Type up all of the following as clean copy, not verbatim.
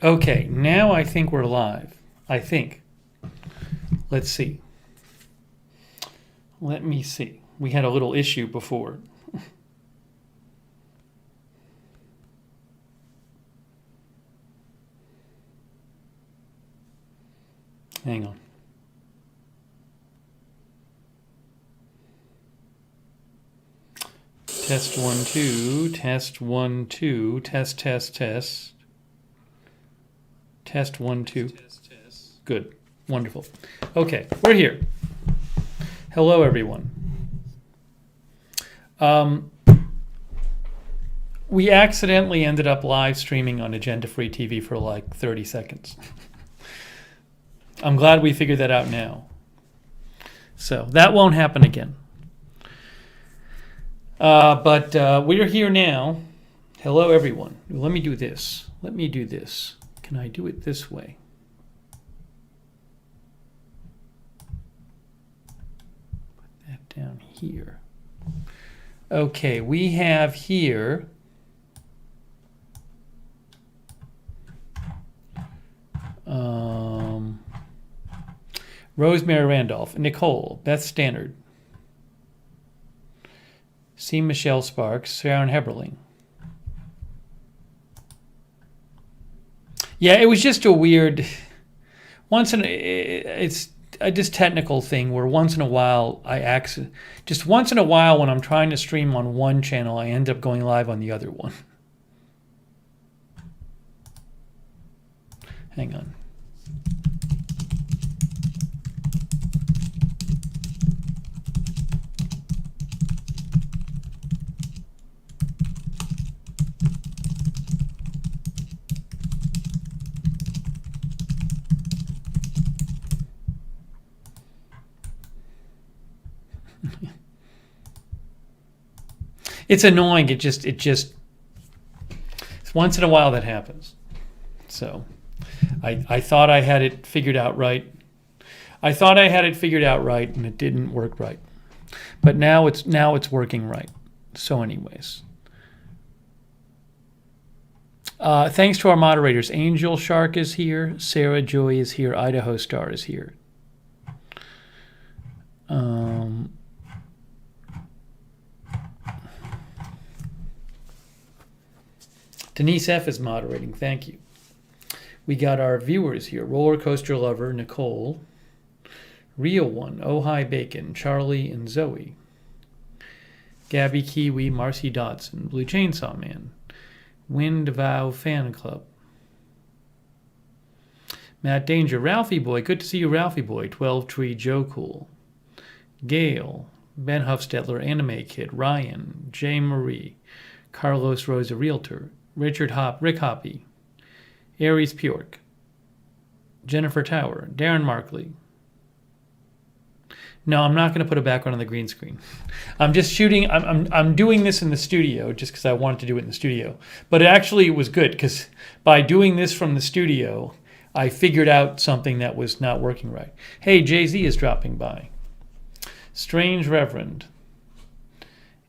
Okay, now I think we're live. I think. Let's see. Let me see. We had a little issue before. Hang on. Test 1, 2. Test 1, 2. Test, test, test. Test 1, 2. Good. Wonderful. Okay, we're here. Hello, everyone. We accidentally ended up live streaming on Agenda Free TV for like 30 seconds. I'm glad we figured that out now. So that won't happen again. But we're here now. Hello, everyone. Let me do this. Let me do this. Can I do it this way? Put that down here. Okay, we have here Rosemary Randolph, Nicole, Beth Stannard, C. Michelle Sparks, Sharon Heberling. Yeah, it was just a weird. It's a just technical thing where once in a while when I'm trying to stream on one channel, I end up going live on the other one. Hang on. It's annoying. It just once in a while that happens. So I thought I had it figured out right. And it didn't work right. But now it's working right. So anyways. Thanks to our moderators. Angel Shark is here. Sarah Joy is here. Idaho Star is here. Denise F. is moderating. Thank you. We got our viewers here. Roller Coaster Lover, Nicole. Real One, Oh Hi Bacon, Charlie and Zoe. Gabby Kiwi, Marcy Dodson, Blue Chainsaw Man. Wind Vow Fan Club. Matt Danger, Ralphie Boy. Good to see you, Ralphie Boy. 12 Tree Joe Cool. Gail, Ben Huffstetler, Anime Kid. Ryan, J. Marie. Carlos Rosa Realtor. Rick Hoppy, Aries Pjork, Jennifer Tower, Darren Markley. No, I'm not going to put a background on the green screen. I'm just shooting. I'm doing this in the studio just because I wanted to do it in the studio. But it was good because by doing this from the studio, I figured out something that was not working right. Hey, Jay-Z is dropping by. Strange Reverend.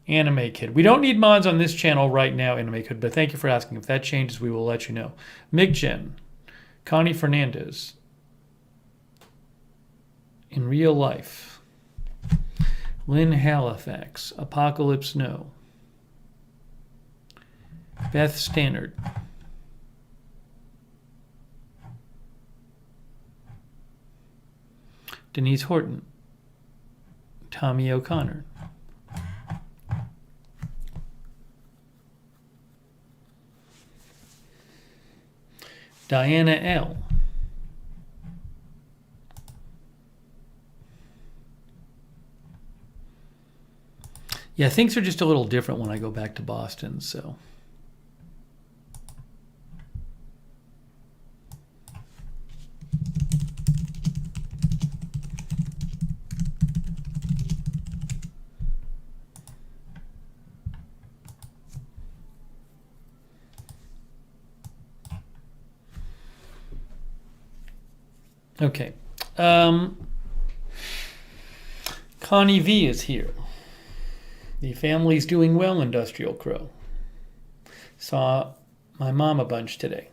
Anime Kid. We don't need mods on this channel right now, Anime Kid, but thank you for asking. If that changes, we will let you know. MigGen, Connie Fernandez, In Real Life, Lynn Halifax, Apocalypse No, Beth Stannard, Denise Horton, Tommy O'Connor, Diana L. Yeah, things are just a little different when I go back to Boston, so. Okay. Connie V is here. The family's doing well, Industrial Crow. Saw my mom a bunch today.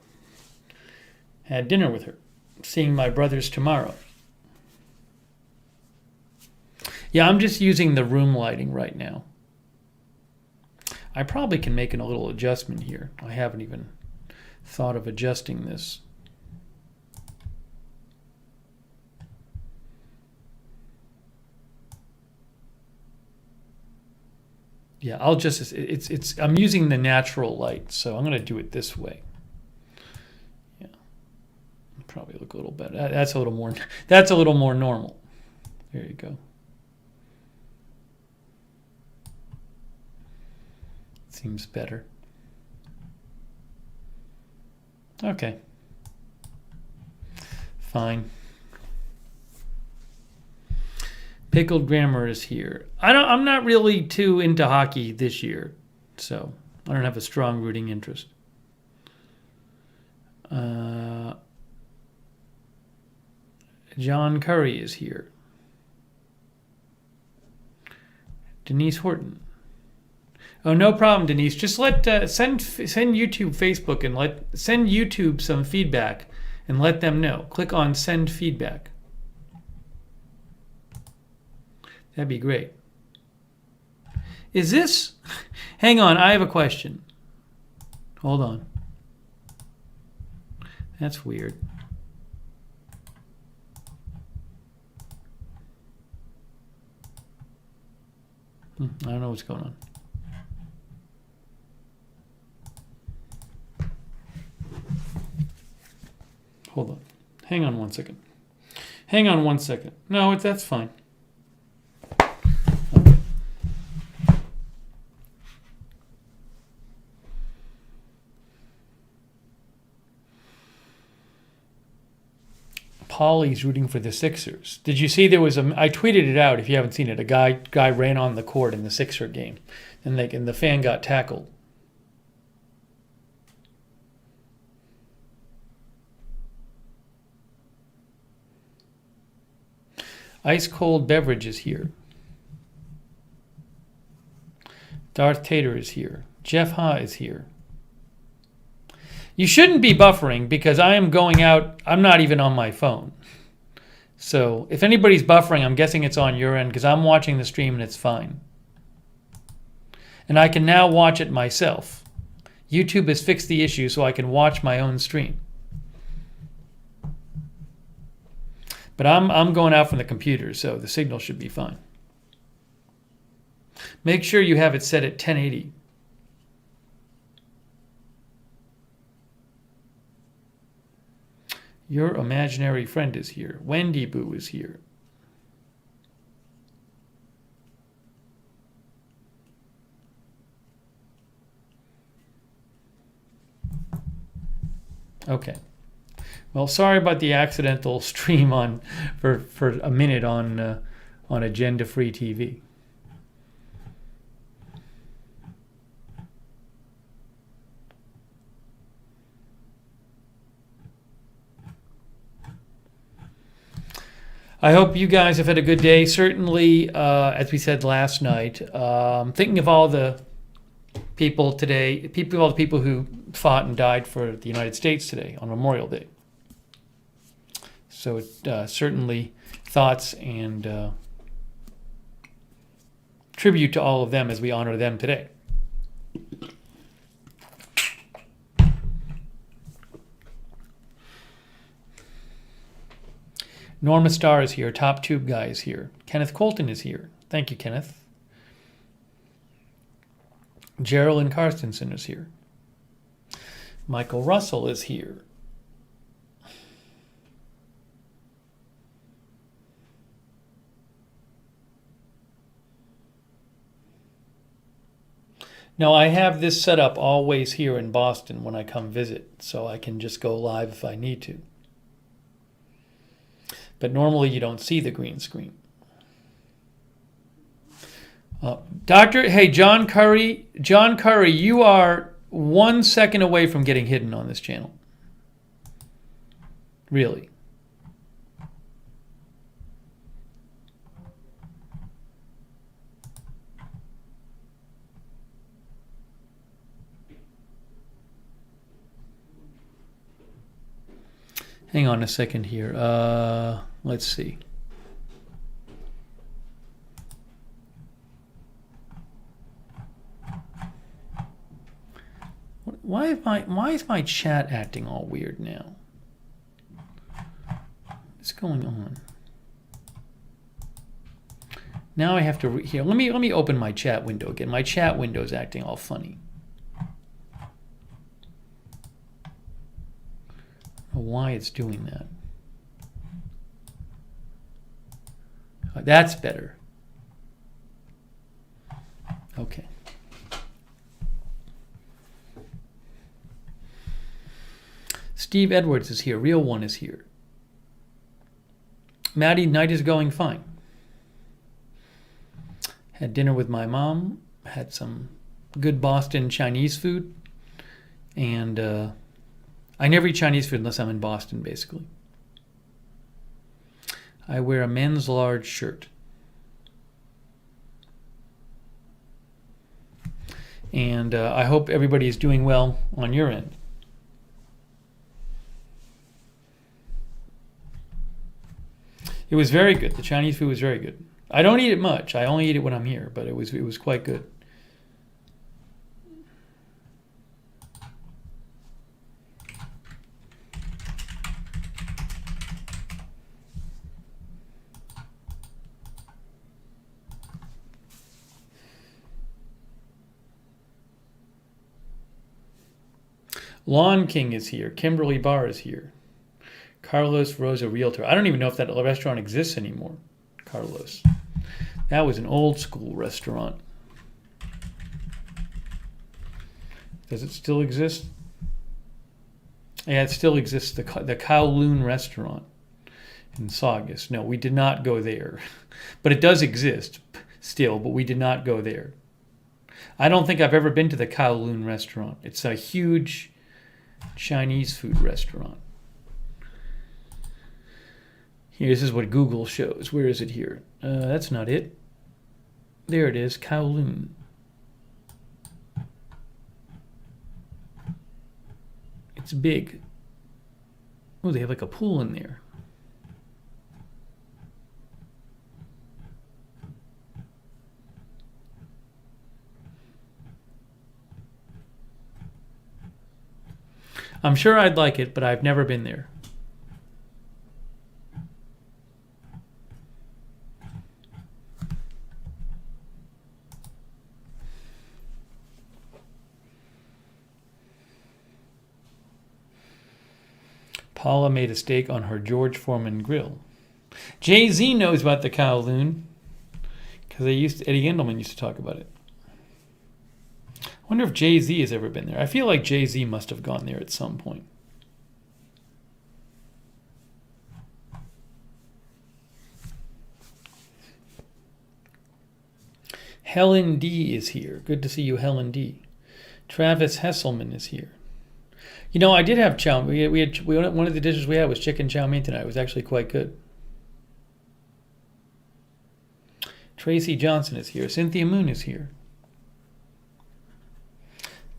Had dinner with her. Seeing my brothers tomorrow. Yeah, I'm just using the room lighting right now. I probably can make a little adjustment here. I haven't even thought of adjusting this. Yeah, I'll just, I'm using the natural light, so I'm going to do it this way. Yeah, probably look a little better. That's a little more normal. There you go. Seems better. Okay. Fine. Pickled Grammar is here. I'm not really too into hockey this year, so I don't have a strong rooting interest. John Curry is here. Denise Horton. Oh, no problem, Denise. Just send YouTube, Facebook, and send YouTube some feedback, and let them know. Click on Send Feedback. That'd be great. Is this? Hang on, I have a question. Hold on. That's weird. I don't know what's going on. Hold on. Hang on 1 second. Hang on 1 second. No, that's fine. Okay. Paulie's rooting for the Sixers. Did you see there was I tweeted it out if you haven't seen it. A guy ran on the court in the Sixer game, and the fan got tackled. Ice Cold Beverage is here. Darth Tater is here. Jeff Ha is here. You shouldn't be buffering because I am going out. I'm not even on my phone. So if anybody's buffering, I'm guessing it's on your end because I'm watching the stream and it's fine. And I can now watch it myself. YouTube has fixed the issue so I can watch my own stream. But I'm going out from the computer, so the signal should be fine. Make sure you have it set at 1080. Your imaginary friend is here. Wendy Boo is here. Okay. Well, sorry about the accidental stream for a minute on Agenda Free TV. I hope you guys have had a good day. Certainly, as we said last night, thinking of all the people today, all the people who fought and died for the United States today on Memorial Day. So certainly thoughts and tribute to all of them as we honor them today. Norma Starr is here. Top Tube Guy is here. Kenneth Colton is here. Thank you, Kenneth. Geraldine Carstensen is here. Michael Russell is here. Now, I have this set up always here in Boston when I come visit, so I can just go live if I need to. But normally you don't see the green screen. John Curry, you are 1 second away from getting hidden on this channel. Really. Hang on a second here. Let's see. Why is my chat acting all weird now? What's going on? Now I have to here. Let me open my chat window again. My chat window is acting all funny. I don't know why it's doing that. That's better. Okay. Steve Edwards is here. Real One is here. Maddie, night is going fine. Had dinner with my mom. Had some good Boston Chinese food. And I never eat Chinese food unless I'm in Boston, basically. I wear a men's large shirt. And I hope everybody is doing well on your end. It was very good. The Chinese food was very good. I don't eat it much. I only eat it when I'm here, but it was quite good. Lawn King is here. Kimberly Barr is here. Carlos Rosa Realtor. I don't even know if that restaurant exists anymore. Carlos. That was an old school restaurant. Does it still exist? Yeah, it still exists. The Kowloon restaurant in Saugus. No, we did not go there. But it does exist still, but we did not go there. I don't think I've ever been to the Kowloon restaurant. It's a huge Chinese food restaurant. Here, this is what Google shows. Where is it here? That's not it. There it is, Kowloon. It's big. Oh, they have like a pool in there. I'm sure I'd like it, but I've never been there. Paula made a steak on her George Foreman grill. Jay-Z knows about the Kowloon because Eddie Gendelman used to talk about it. I wonder if Jay-Z has ever been there. I feel like Jay-Z must have gone there at some point. Helen D is here. Good to see you, Helen D. Travis Hesselman is here. You know, I did have chow mein. One of the dishes we had was chicken chow mein tonight. It was actually quite good. Tracy Johnson is here. Cynthia Moon is here.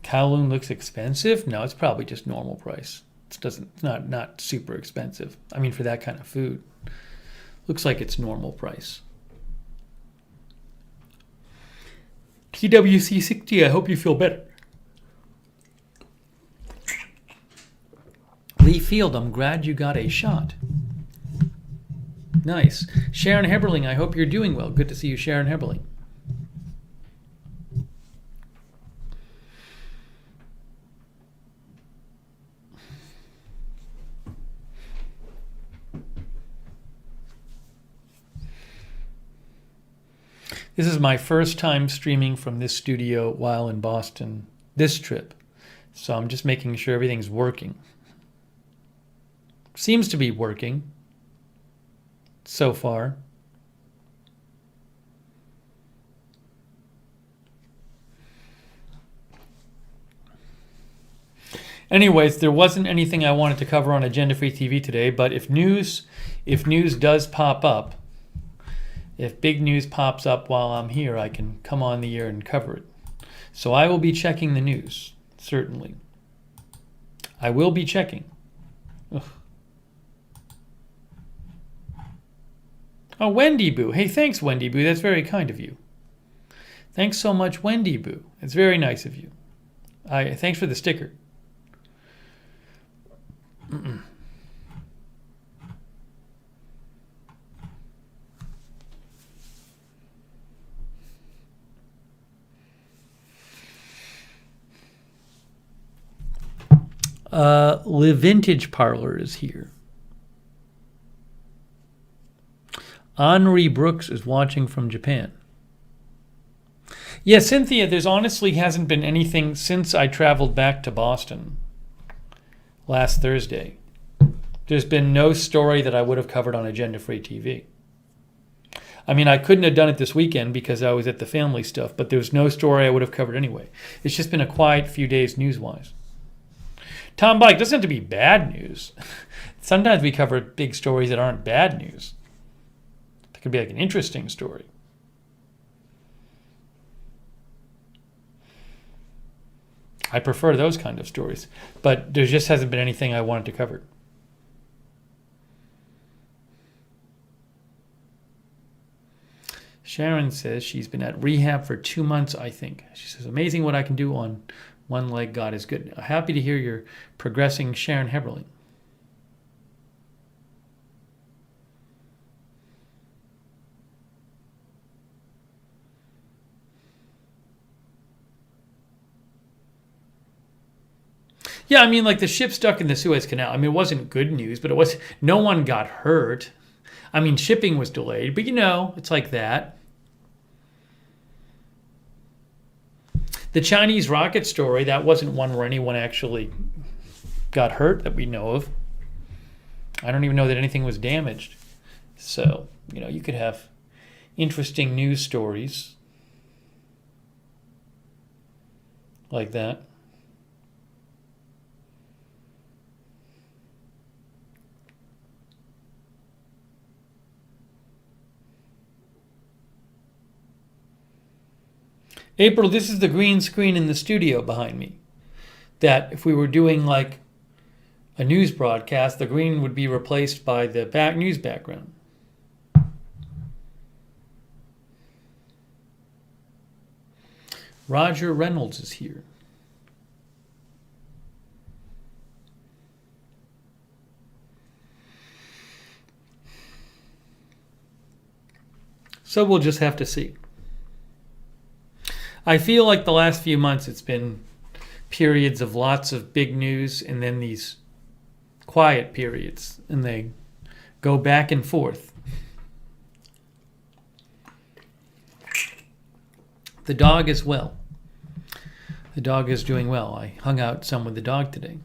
Kowloon looks expensive. No, it's probably just normal price. It's not super expensive. I mean, for that kind of food, looks like it's normal price. TWC60, I hope you feel better. Lee Field, I'm glad you got a shot. Nice. Sharon Heberling, I hope you're doing well. Good to see you, Sharon Heberling. This is my first time streaming from this studio while in Boston this trip. So I'm just making sure everything's working. Seems to be working so far. Anyways, there wasn't anything I wanted to cover on Agenda Free TV today, but if news does pop up, if big news pops up while I'm here, I can come on the air and cover it. So I will be checking the news, certainly. I will be checking. Ugh. Oh, Wendy Boo. Hey, thanks, Wendy Boo. That's very kind of you. Thanks so much, Wendy Boo. It's very nice of you. Thanks for the sticker. Le Vintage Parlor is here. Henri Brooks is watching from Japan. Yeah, Cynthia, there's honestly hasn't been anything since I traveled back to Boston last Thursday. There's been no story that I would have covered on Agenda Free TV. I mean, I couldn't have done it this weekend because I was at the family stuff, but there's no story I would have covered anyway. It's just been a quiet few days news-wise. Tom Bike, doesn't have to be bad news. Sometimes we cover big stories that aren't bad news. It could be like an interesting story. I prefer those kind of stories, but there just hasn't been anything I wanted to cover. Sharon says she's been at rehab for 2 months, I think. She says, amazing what I can do on one leg. God is good. Happy to hear you're progressing, Sharon Heberling. Yeah, I mean, like the ship stuck in the Suez Canal. I mean, it wasn't good news, but it was. No one got hurt. I mean, shipping was delayed, but it's like that. The Chinese rocket story, that wasn't one where anyone actually got hurt that we know of. I don't even know that anything was damaged. So, you could have interesting news stories like that. April, this is the green screen in the studio behind me. That if we were doing like a news broadcast, the green would be replaced by the news background. Roger Reynolds is here. So we'll just have to see. I feel like the last few months it's been periods of lots of big news and then these quiet periods, and they go back and forth. The dog is well. The dog is doing well. I hung out some with the dog today.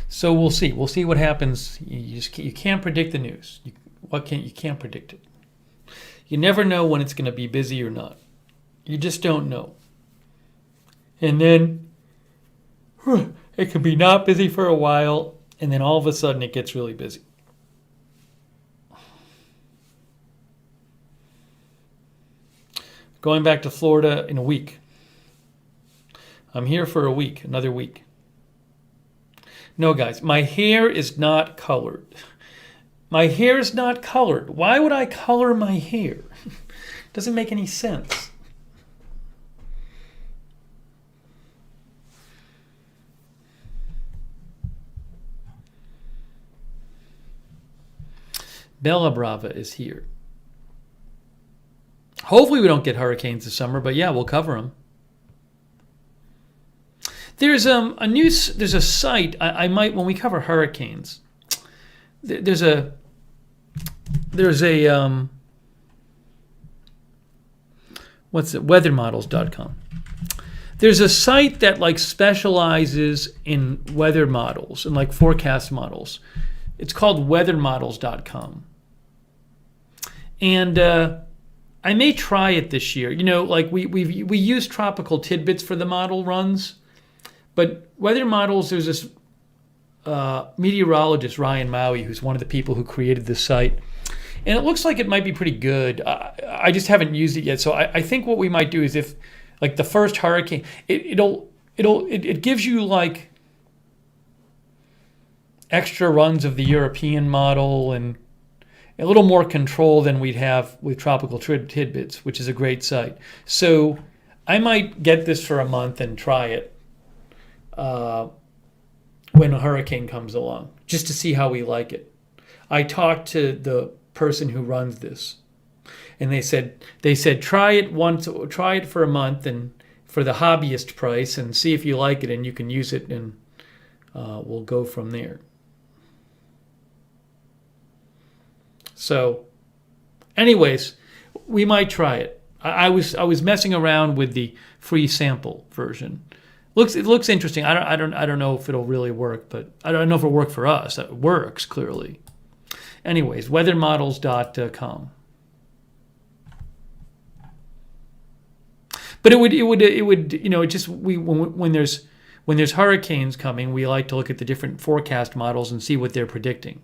So we'll see. We'll see what happens. You can't predict the news. You can't predict it. You never know when it's going to be busy or not. You just don't know. And then it can be not busy for a while, and then all of a sudden it gets really busy. Going back to Florida in a week. I'm here for a week, another week. No, guys, my hair is not colored. My hair is not colored. Why would I color my hair? Doesn't make any sense. Bella Brava is here. Hopefully we don't get hurricanes this summer, but yeah, we'll cover them. There's a site I might, when we cover hurricanes. There's a what's it? Weathermodels.com. There's a site that like specializes in weather models and like forecast models. It's called weathermodels.com. And I may try it this year. Like we use Tropical Tidbits for the model runs. But weather models, there's this meteorologist, Ryan Maui, who's one of the people who created this site. And it looks like it might be pretty good. I just haven't used it yet. So I think what we might do is if Like the first hurricane, it gives you like extra runs of the European model and a little more control than we'd have with Tropical Tidbits, which is a great site. So I might get this for a month and try it when a hurricane comes along, just to see how we like it. I talked to the person who runs this, and they said try it for a month and for the hobbyist price and see if you like it, and you can use it, and we'll go from there. So, anyways, we might try it. I was messing around with the free sample version. It looks interesting. I don't know if it'll really work, but I don't know if it'll work for us. It works clearly. Anyways, weathermodels.com. But it would it just when there's hurricanes coming, we like to look at the different forecast models and see what they're predicting.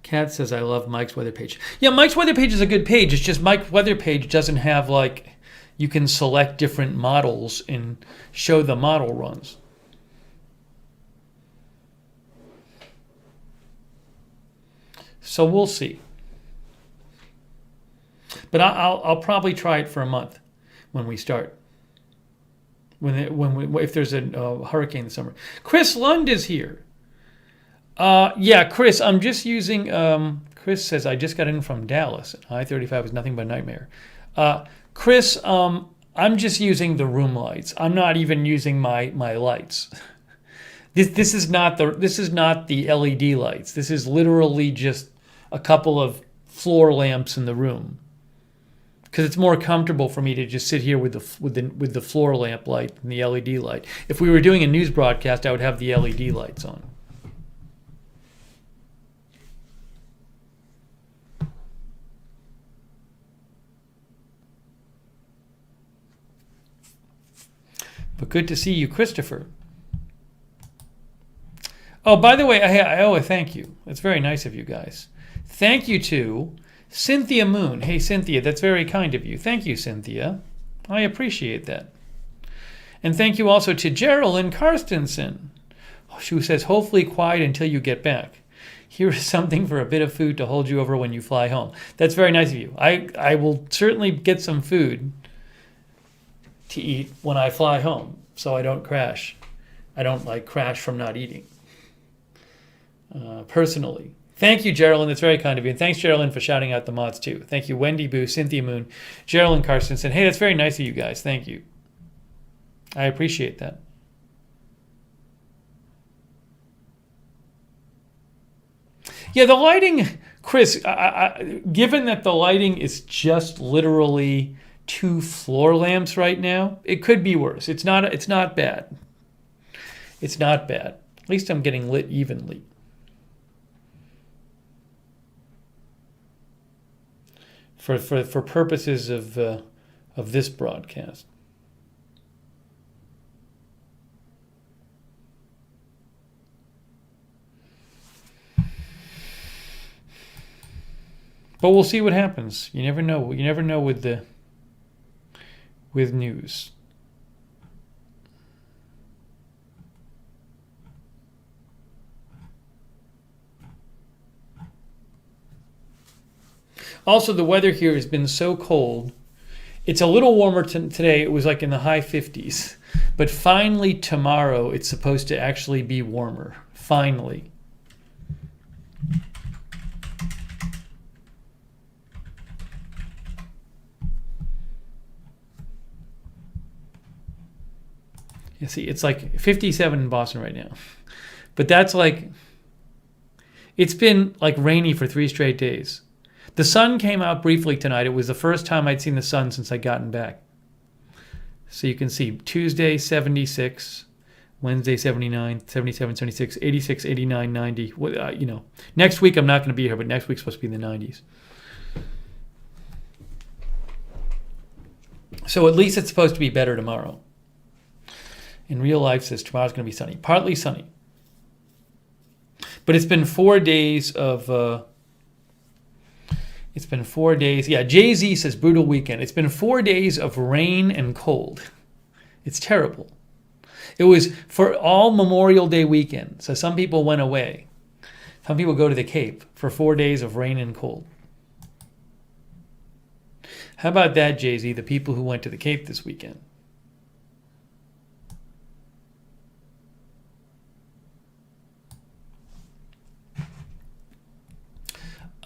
Kat says, I love Mike's weather page. Yeah, Mike's weather page is a good page. It's just Mike's weather page doesn't have like, you can select different models and show the model runs. So we'll see. But I'll probably try it for a month when we start. If there's a hurricane this summer. Chris Lund is here. Yeah, Chris, I'm just using, Chris says, I just got in from Dallas. I-35 is nothing but a nightmare. Chris, I'm just using the room lights. I'm not even using my lights. This is not the LED lights. This is literally just a couple of floor lamps in the room. Because it's more comfortable for me to just sit here with the floor lamp light and the LED light. If we were doing a news broadcast, I would have the LED lights on. But good to see you, Christopher. Oh, by the way, I owe a thank you. That's very nice of you guys. Thank you to Cynthia Moon. Hey, Cynthia, that's very kind of you. Thank you, Cynthia. I appreciate that. And thank you also to Geraldine Karstensen, who says, hopefully quiet until you get back. Here is something for a bit of food to hold you over when you fly home. That's very nice of you. I will certainly get some food to eat when I fly home, so I don't crash. I don't crash from not eating. Personally. Thank you, Geraldine. That's very kind of you. And thanks, Geraldine, for shouting out the mods, too. Thank you, Wendy Boo, Cynthia Moon, Geraldine Carstensen. Hey, that's very nice of you guys. Thank you. I appreciate that. Yeah, the lighting, Chris, given that the lighting is just literally 2 floor lamps right now, it could be worse. It's not bad. It's not bad. At least I'm getting lit evenly. For purposes of this broadcast. But we'll see what happens. You never know. You never know with news. Also, the weather here has been so cold. It's a little warmer today. It was like in the high 50s. But finally tomorrow, it's supposed to actually be warmer. Finally. You see, it's like 57 in Boston right now. But that's it's been rainy for 3 straight days. The sun came out briefly tonight. It was the first time I'd seen the sun since I'd gotten back. So you can see Tuesday, 76, Wednesday, 79, 77, 76, 86, 89, 90. Next week I'm not going to be here, but next week's supposed to be in the 90s. So at least it's supposed to be better tomorrow. In real life says tomorrow's going to be sunny. Partly sunny. But it's been 4 days of... it's been 4 days. Yeah, Jay-Z says brutal weekend. It's been 4 days of rain and cold. It's terrible. It was for all Memorial Day weekend. So some people went away. Some people go to the Cape for 4 days of rain and cold. How about that, Jay-Z, the people who went to the Cape this weekend?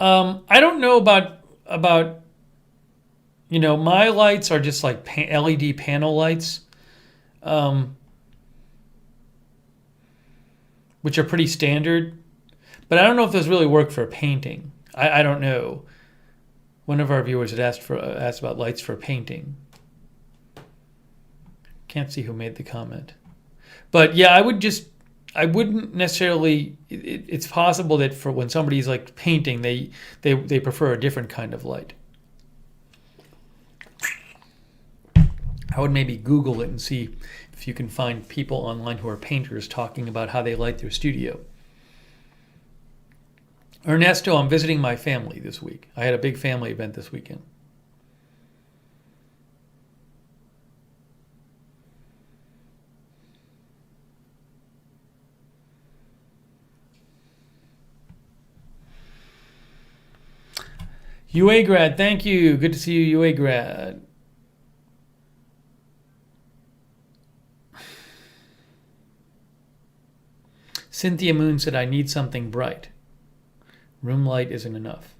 I don't know about my lights are just like LED panel lights, which are pretty standard. But I don't know if those really work for painting. I don't know. One of our viewers had asked about lights for painting. Can't see who made the comment. But yeah, I wouldn't necessarily. It's possible that for when somebody's like painting, they prefer a different kind of light. I would maybe Google it and see if you can find people online who are painters talking about how they light their studio. Ernesto, I'm visiting my family this week. I had a big family event this weekend. UA grad, thank you. Good to see you, UA grad. Cynthia Moon said, I need something bright. Room light isn't enough.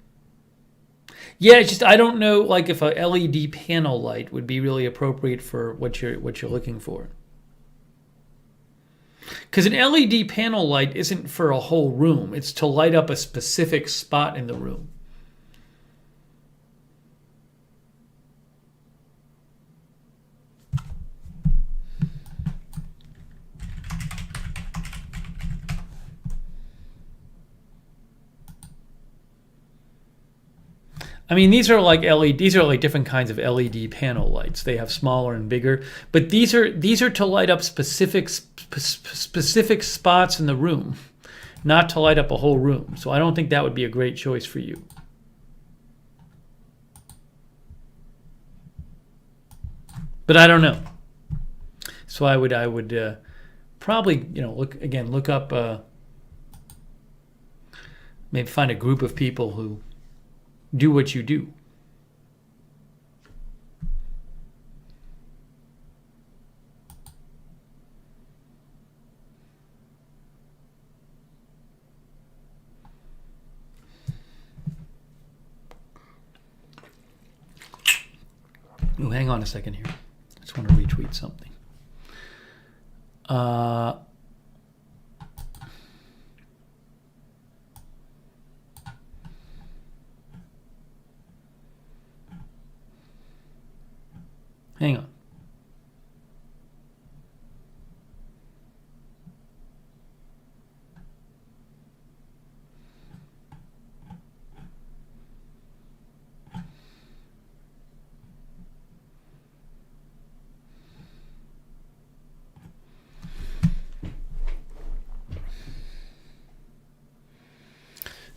Yeah, it's just I don't know like if a LED panel light would be really appropriate for what you're looking for. Because an LED panel light isn't for a whole room. It's to light up a specific spot in the room. I mean, these are like different kinds of LED panel lights. They have smaller and bigger, but these are to light up specific spots in the room, not to light up a whole room. So I don't think that would be a great choice for you. But I don't know. So I would probably look up maybe find a group of people who do what you do. Oh, hang on a second here. I just want to retweet something. Hang on.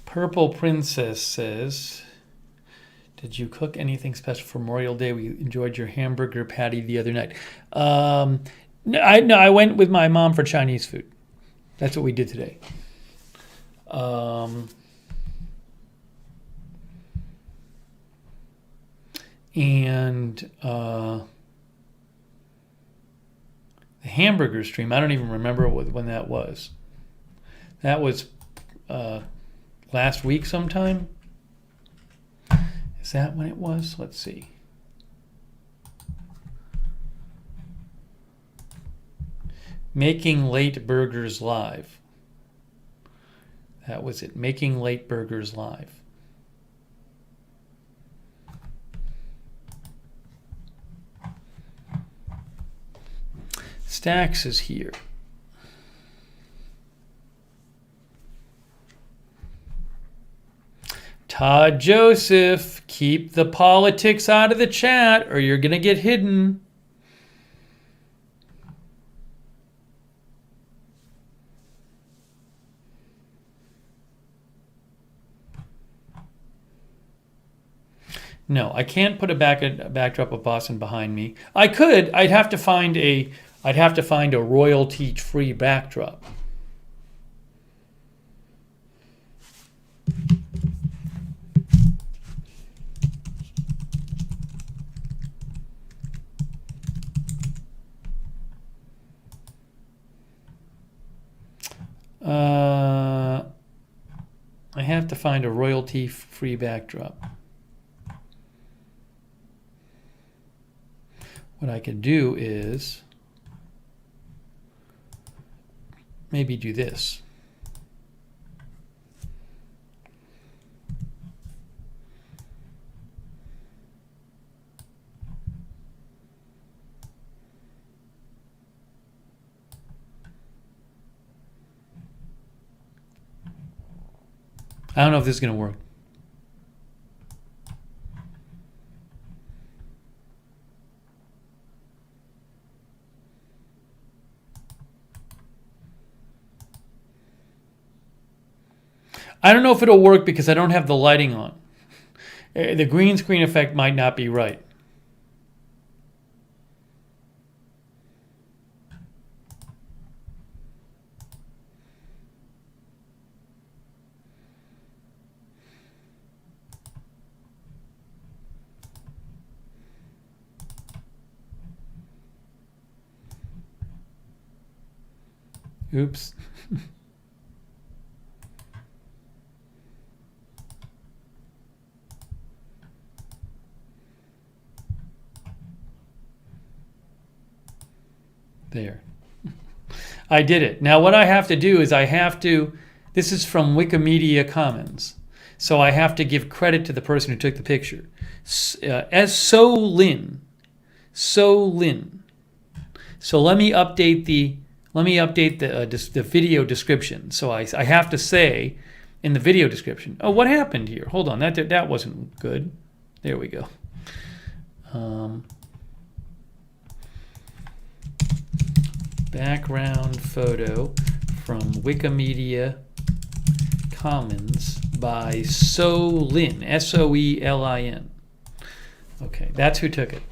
Purple Princess says, did you cook anything special for Memorial Day? We enjoyed your hamburger patty the other night. No, I went with my mom for Chinese food. That's what we did today. And the hamburger stream, I don't even remember when that was. That was last week sometime. Is that when it was? Let's see. Making Late Burgers Live. That was it. Making Late Burgers Live. Stax is here. Todd Joseph, keep the politics out of the chat or you're going to get hidden. No, I can't put a backdrop of Boston behind me. I could. I'd have to find a royalty-free backdrop. I have to find a royalty-free backdrop. What I could do is maybe do this. I don't know if this is going to work. I don't know if it'll work because I don't have the lighting on. The green screen effect might not be right. Oops. There. I did it. Now what I have to do is this is from Wikimedia Commons, so I have to give credit to the person who took the picture. As Soe Lin. Soe Lin. So let me update the video description. So I have to say in the video description, oh, what happened here? Hold on, that wasn't good. There we go. Background photo from Wikimedia Commons by Soe Lin, Soelin. Okay, that's who took it.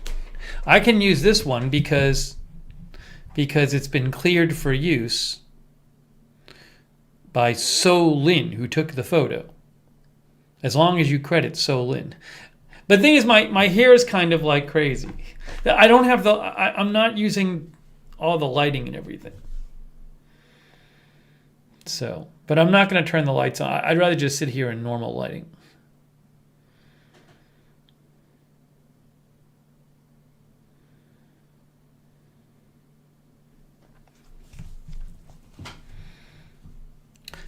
I can use this one because it's been cleared for use by Soe Lin, who took the photo. As long as you credit Soe Lin. But the thing is, my hair is kind of like crazy. I don't have I'm not using all the lighting and everything. So, but I'm not going to turn the lights on. I'd rather just sit here in normal lighting.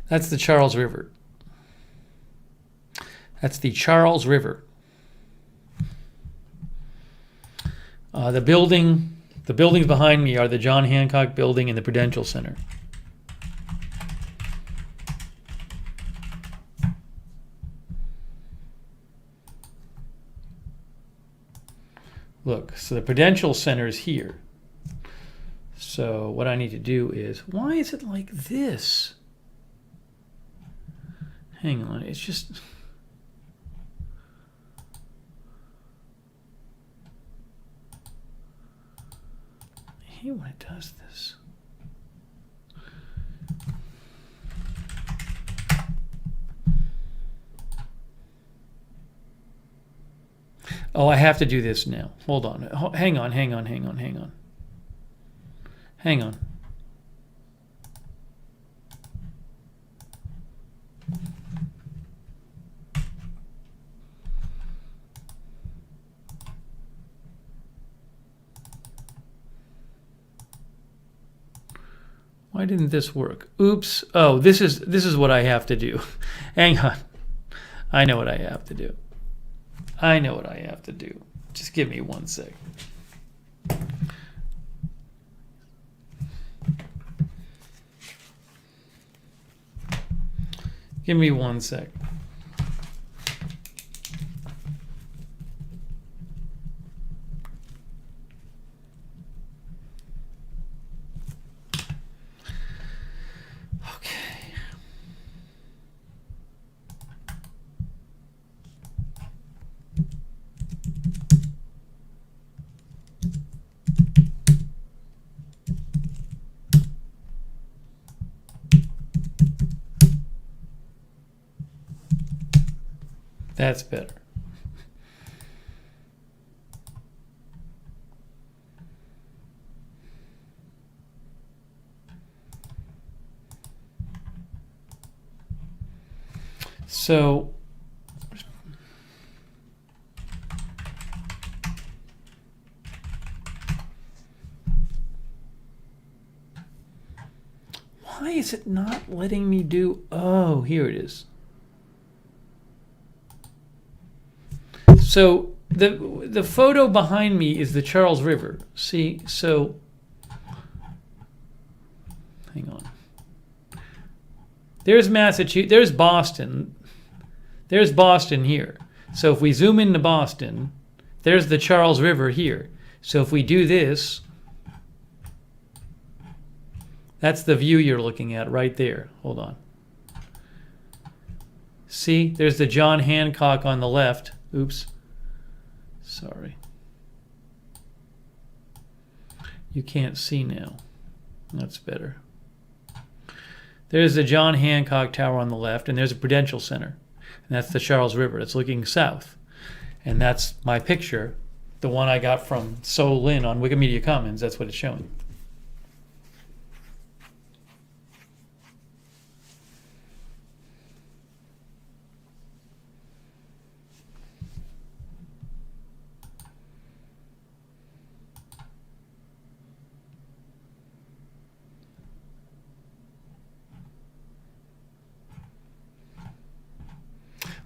That's the Charles River. That's the Charles River. The buildings behind me are the John Hancock Building and the Prudential Center. Look, so the Prudential Center is here. So what I need to do is, why is it like this? Hang on, it's just... I hate when it does this. Oh, I have to do this now. Hold on. Hang on. Hang on. Why didn't this work? Oops. Oh, this is what I have to do. Hang on. I know what I have to do. Just give me 1 sec. Give me 1 sec. That's better. So why is it not letting me do? Oh, here it is. So the photo behind me is the Charles River. See, so hang on. There's Massachusetts. There's Boston. There's Boston here. So if we zoom into Boston, there's the Charles River here. So if we do this, that's the view you're looking at right there. Hold on. See, there's the John Hancock on the left. Oops. Sorry. You can't see now. That's better. There's the John Hancock Tower on the left, and there's a Prudential Center. And that's the Charles River. It's looking south. And that's my picture, the one I got from Soe Lin on Wikimedia Commons. That's what it's showing.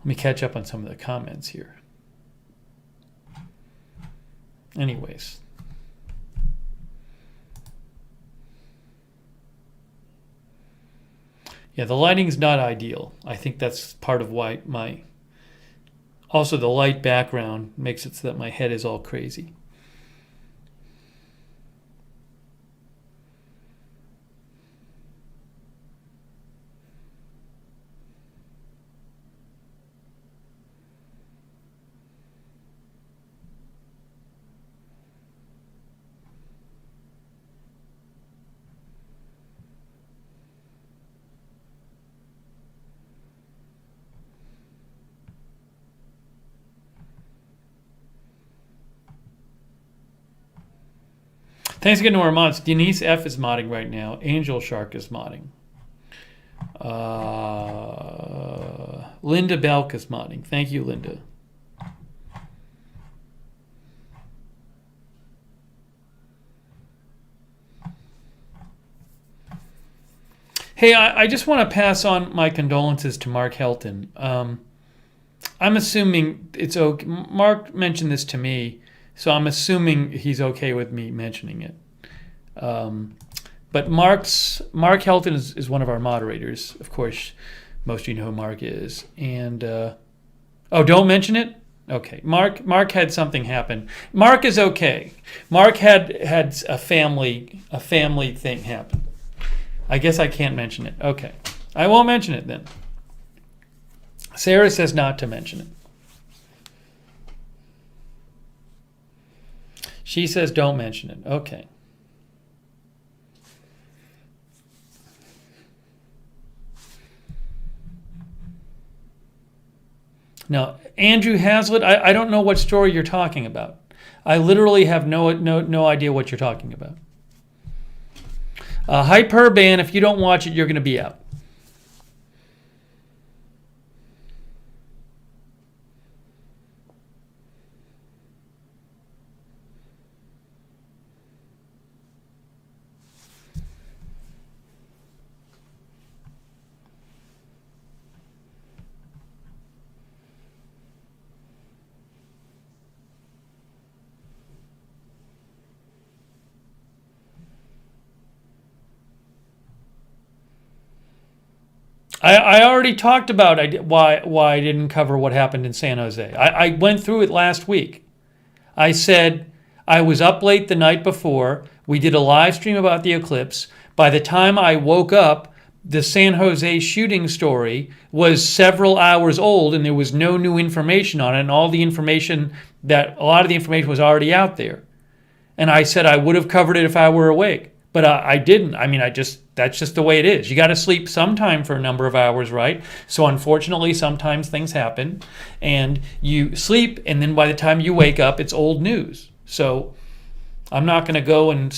Let me catch up on some of the comments here. Anyways. Yeah, the lighting's not ideal. I think that's part of why also the light background makes it so that my head is all crazy. Thanks again to our mods. Denise F is modding right now. Angel Shark is modding. Linda Belk is modding. Thank you, Linda. Hey, I just want to pass on my condolences to Mark Helton. I'm assuming it's okay. Mark mentioned this to me, so I'm assuming he's okay with me mentioning it. But Mark Helton is one of our moderators. Of course, most of you know who Mark is. And oh, don't mention it? Okay. Mark had something happen. Mark is okay. Mark had a family thing happen. I guess I can't mention it. Okay. I won't mention it then. Sarah says not to mention it. She says don't mention it. Okay. Now, Andrew Hazlitt, I don't know what story you're talking about. I literally have no idea what you're talking about. Hyperban, if you don't watch it, you're going to be out. I already talked about why I didn't cover what happened in San Jose. I went through it last week. I said I was up late the night before. We did a live stream about the eclipse. By the time I woke up, the San Jose shooting story was several hours old and there was no new information on it. And a lot of the information was already out there. And I said I would have covered it if I were awake. But I didn't. I mean, that's just the way it is. You got to sleep sometime for a number of hours, right? So unfortunately, sometimes things happen and you sleep, and then by the time you wake up, it's old news. So I'm not going to go and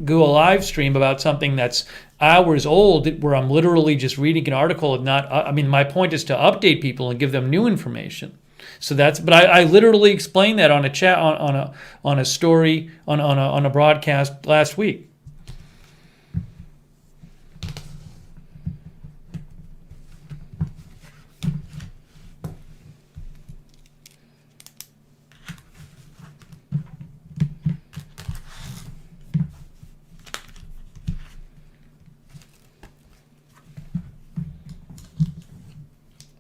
do a live stream about something that's hours old where I'm literally just reading an article and not, I mean, my point is to update people and give them new information. So but I literally explained that on a chat, on a story, on a broadcast last week.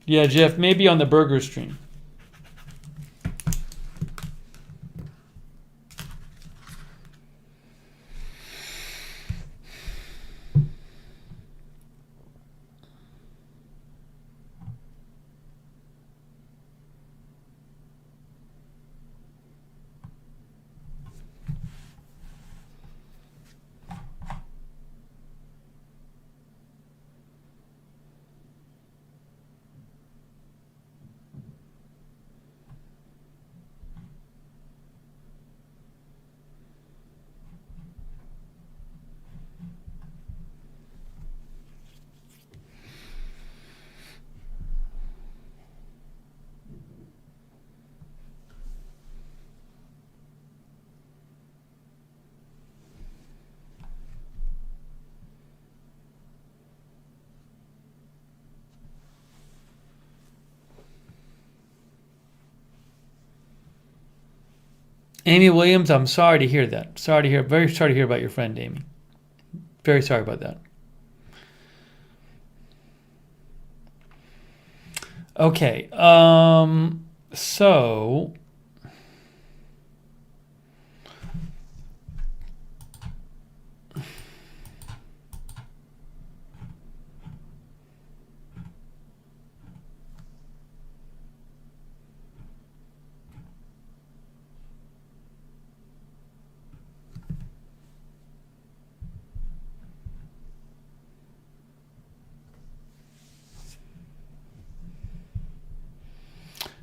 Yeah, Jeff, maybe on the burger stream. Amy Williams, I'm sorry to hear that. Very sorry to hear about your friend, Amy. Very sorry about that. Okay,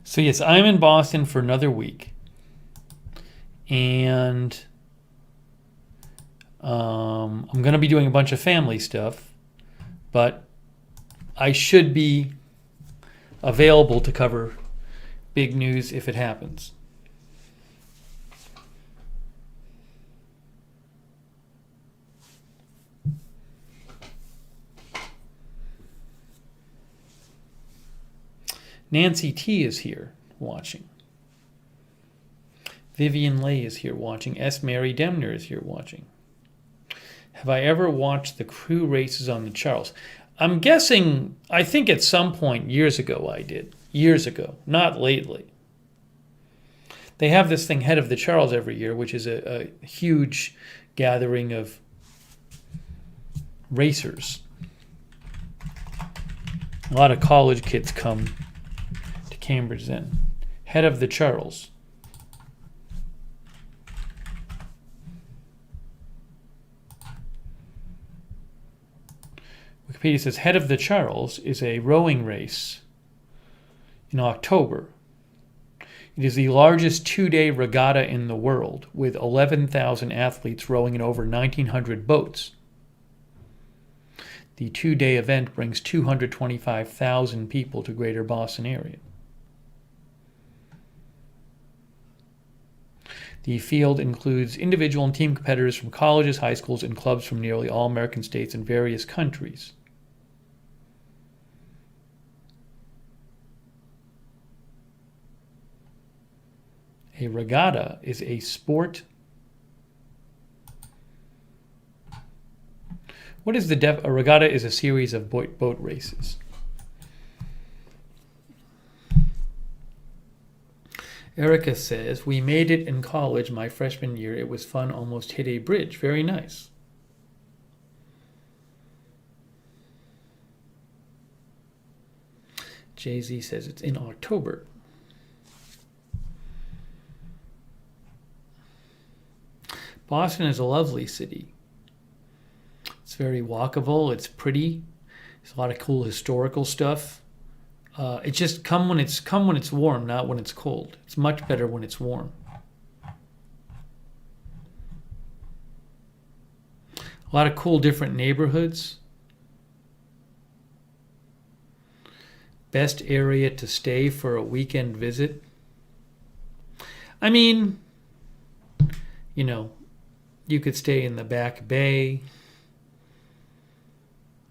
so yes, I'm in Boston for another week, and I'm going to be doing a bunch of family stuff, but I should be available to cover big news if it happens. Nancy T is here watching. Vivian Leigh is here watching. S. Mary Demner is here watching. Have I ever watched the crew races on the Charles? I'm guessing, I think at some point years ago I did. Years ago, not lately. They have this thing, Head of the Charles, every year, which is a huge gathering of racers. A lot of college kids come to Cambridge then. Head of the Charles. Wikipedia says Head of the Charles is a rowing race in October. It is the largest two-day regatta in the world, with 11,000 athletes rowing in over 1,900 boats. The two-day event brings 225,000 people to Greater Boston area. The field includes individual and team competitors from colleges, high schools, and clubs from nearly all American states and various countries. A regatta is a sport. What is a regatta is a series of boat races. Erica says, we made it in college my freshman year. It was fun, almost hit a bridge. Very nice. Jay-Z says it's in October. Boston is a lovely city. very walkable. It's pretty. There's a lot of cool historical stuff. It just come when it's warm, not when it's cold. It's much better when it's warm. A lot of cool different neighborhoods. Best area to stay for a weekend visit. I mean, you know, you could stay in the Back Bay.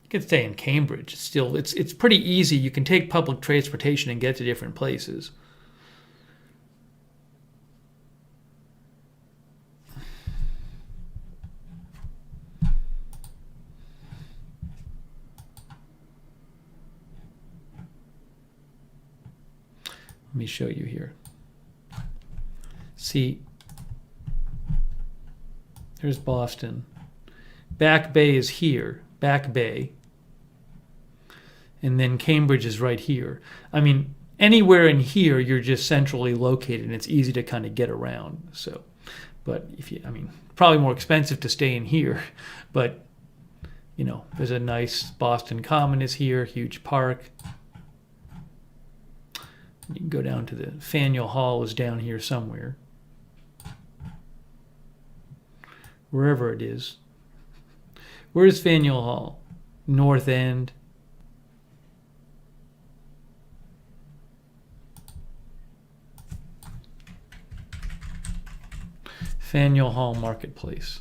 You could stay in Cambridge. It's pretty easy. You can take public transportation and get to different places. Let me show you here. See, there's Boston. Back Bay is here. Back Bay. And then Cambridge is right here. I mean, anywhere in here, you're just centrally located, and it's easy to kind of get around. So, but probably more expensive to stay in here. But, you know, there's a nice Boston Common is here, huge park. You can go down to the Faneuil Hall is down here somewhere. Wherever it is. Where's Faneuil Hall? North End. Faneuil Hall Marketplace.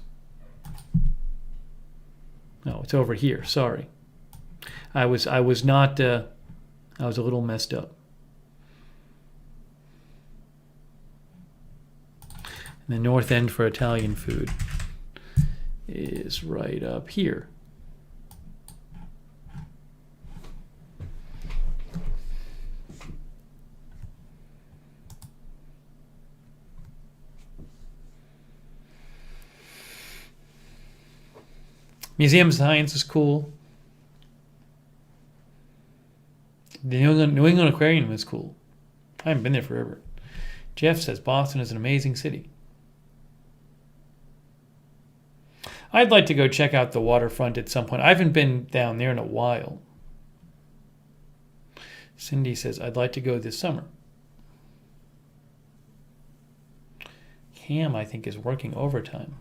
No, it's over here. Sorry. I was a little messed up. And the North End for Italian food is right up here. Museum of Science is cool. The New England Aquarium is cool. I haven't been there forever. Jeff says Boston is an amazing city. I'd like to go check out the waterfront at some point. I haven't been down there in a while. Cindy says, I'd like to go this summer. Cam, I think, is working overtime.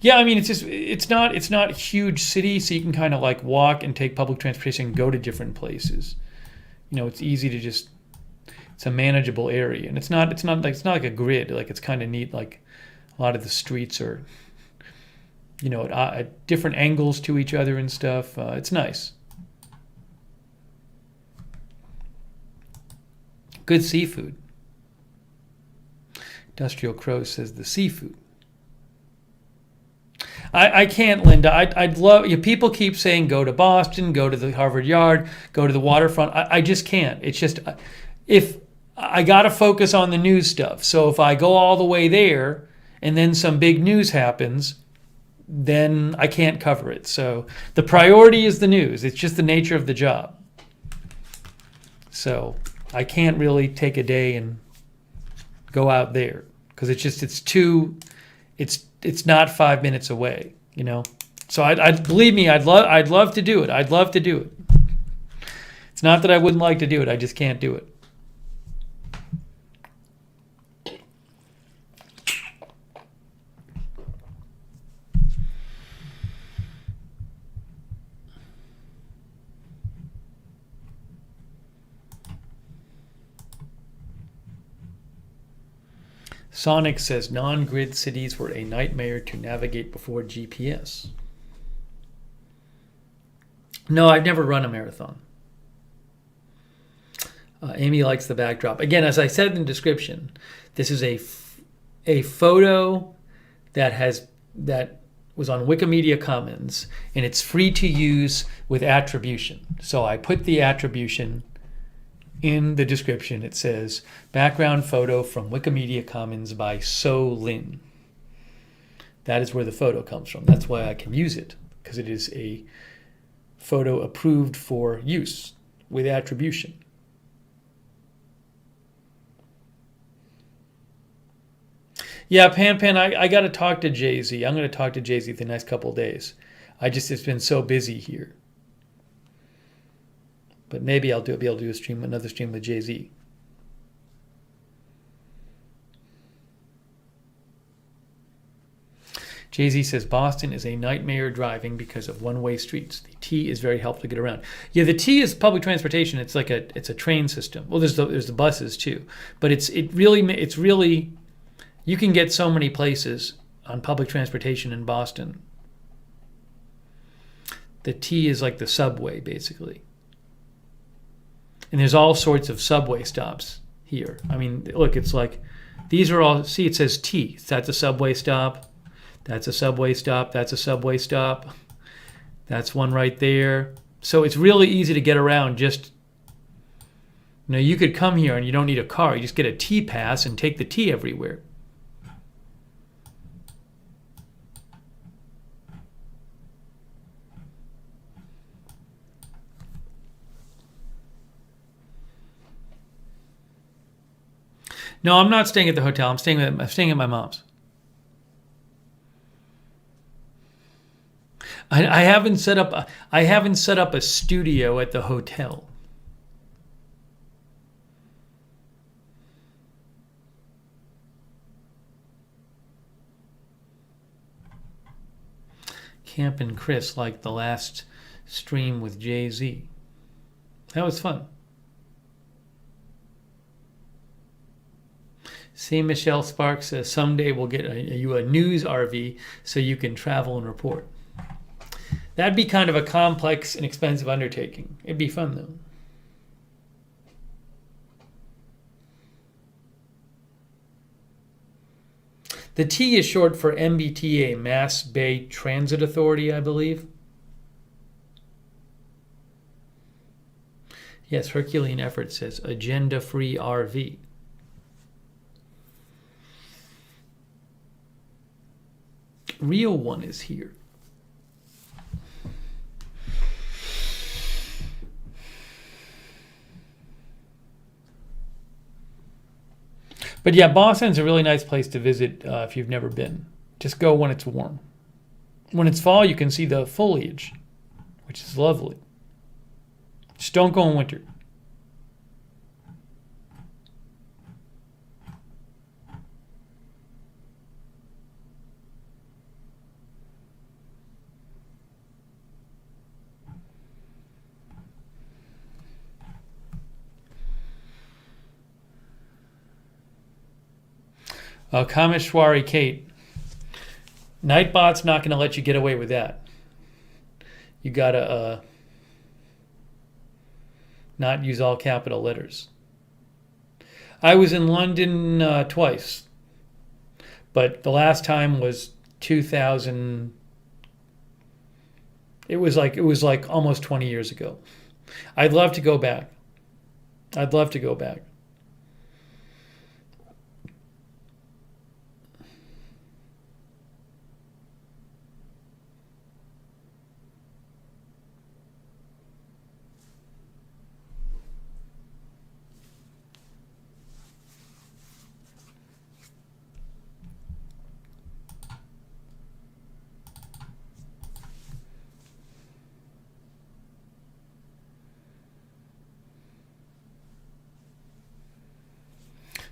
Yeah, I mean, it's not a huge city, so you can kind of like walk and take public transportation and go to different places. You know, it's easy to it's a manageable area, and it's not like a grid. Like, it's kind of neat. Like, a lot of the streets are, you know, at different angles to each other and stuff. It's nice. Good seafood. Industrial Crow says the seafood. I can't, Linda. I'd love. People keep saying go to Boston, go to the Harvard Yard, go to the waterfront. I just can't. It's just, if I got to focus on the news stuff. So if I go all the way there and then some big news happens, then I can't cover it. So the priority is the news. It's just the nature of the job. So I can't really take a day and go out there because it's not 5 minutes away, you know. So I'd believe me, I'd love to do it. I'd love to do it. It's not that I wouldn't like to do it. I just can't do it. Sonic says non-grid cities were a nightmare to navigate before GPS. No, I've never run a marathon. Amy likes the backdrop. Again, as I said in the description, this is a photo that was on Wikimedia Commons, and it's free to use with attribution. So I put the attribution in the description. It says background photo from Wikimedia Commons by Soe Lin. That is where the photo comes from. That's why I can use it, because it is a photo approved for use with attribution. Yeah, Pan, I got to talk to Jay-Z. I'm going to talk to Jay-Z the next couple of days. It's been so busy here. But maybe I'll be able to do another stream with Jay-Z. Jay-Z says Boston is a nightmare driving because of one-way streets. The T is very helpful to get around. Yeah, the T is public transportation. It's like it's a train system. Well, there's the buses too, but it's really you can get so many places on public transportation in Boston. The T is like the subway basically, and there's all sorts of subway stops here. I mean, look, it's like these are all. See, it says T. That's a subway stop. That's a subway stop. That's a subway stop. That's one right there. So it's really easy to get around. You could come here and you don't need a car. You just get a T pass and take the T everywhere. No, I'm not staying at the hotel. I'm staying at my mom's. I haven't set up a studio at the hotel. Camp and Chris like the last stream with Jay-Z. That was fun. See, Michelle Sparks says someday we'll get you a news RV so you can travel and report. That'd be kind of a complex and expensive undertaking. It'd be fun, though. The T is short for MBTA, Mass Bay Transit Authority, I believe. Yes, Herculean Effort says agenda-free RV. Real one is here. But yeah, Boston's a really nice place to visit if you've never been. Just go when it's warm. When it's fall, you can see the foliage, which is lovely. Just don't go in winter. Kameshwari Kate. Nightbot's not going to let you get away with that. You got to not use all capital letters. I was in London twice, but the last time was 2000. It was like almost 20 years ago. I'd love to go back.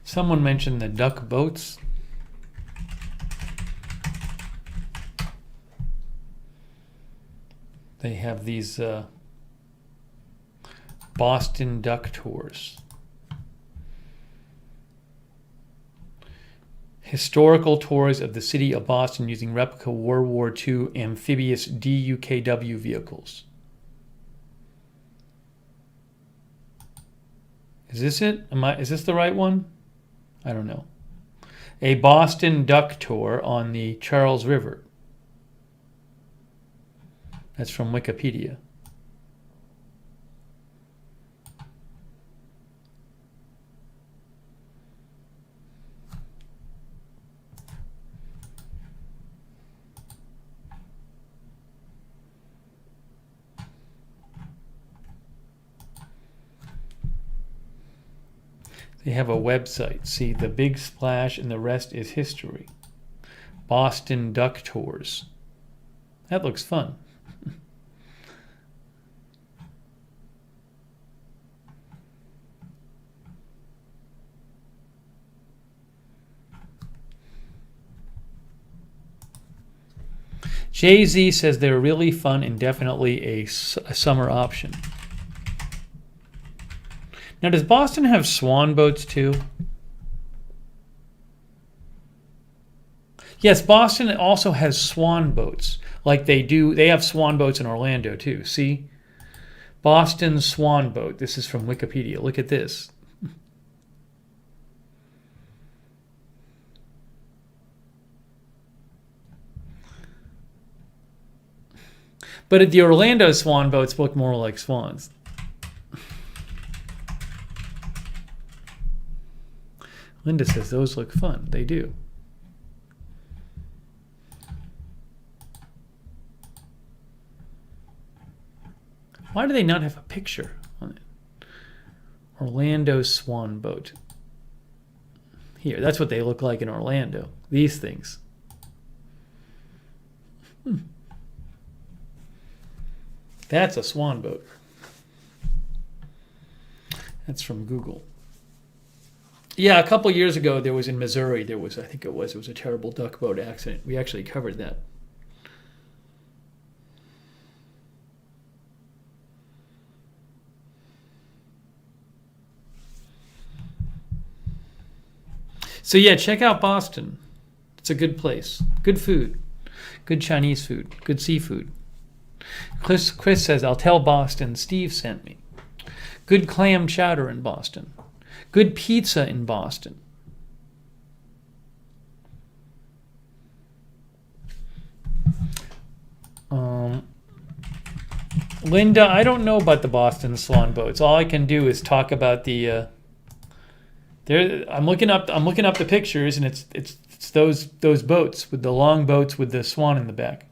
Someone mentioned the duck boats. They have these Boston duck tours. Historical tours of the city of Boston using replica World War II amphibious DUKW vehicles. Is this it? Is this the right one? I don't know. A Boston duck tour on the Charles River. That's from Wikipedia. They have a website. See, the big splash and the rest is history. Boston Duck Tours. That looks fun. Jay-Z says they're really fun and definitely a summer option. Now, does Boston have swan boats too? Yes, Boston also has swan boats. Like they do, they have swan boats in Orlando too. See? Boston swan boat. This is from Wikipedia. Look at this. But the Orlando swan boats look more like swans. Linda says those look fun. They do. Why do they not have a picture on it? Orlando swan boat. Here, that's what they look like in Orlando. These things. That's a swan boat. That's from Google. Yeah, a couple years ago, there was in Missouri, there was, I think it was a terrible duck boat accident. We actually covered that. So yeah, check out Boston. It's a good place. Good food. Good Chinese food. Good seafood. Chris says, I'll tell Boston Steve sent me. Good clam chowder in Boston. Good pizza in Boston. Linda, I don't know about the Boston swan boats. All I can do is talk about the. I'm looking up the pictures, and it's those boats with the long boats with the swan in the back.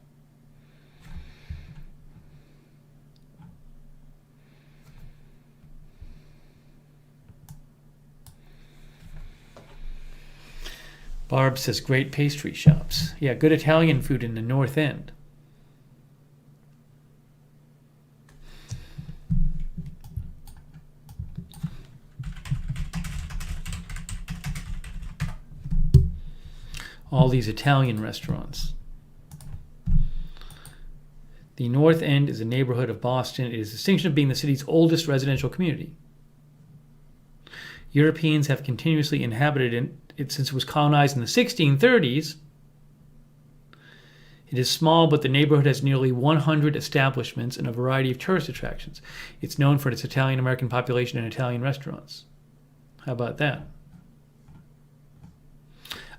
Barb says great pastry shops. Yeah, good Italian food in the North End. All these Italian restaurants. The North End is a neighborhood of Boston. It is a distinction of being the city's oldest residential community. Europeans have continuously inhabited it since it was colonized in the 1630s. It is small, but the neighborhood has nearly 100 establishments and a variety of tourist attractions. It's known for its Italian-American population and Italian restaurants. How about that?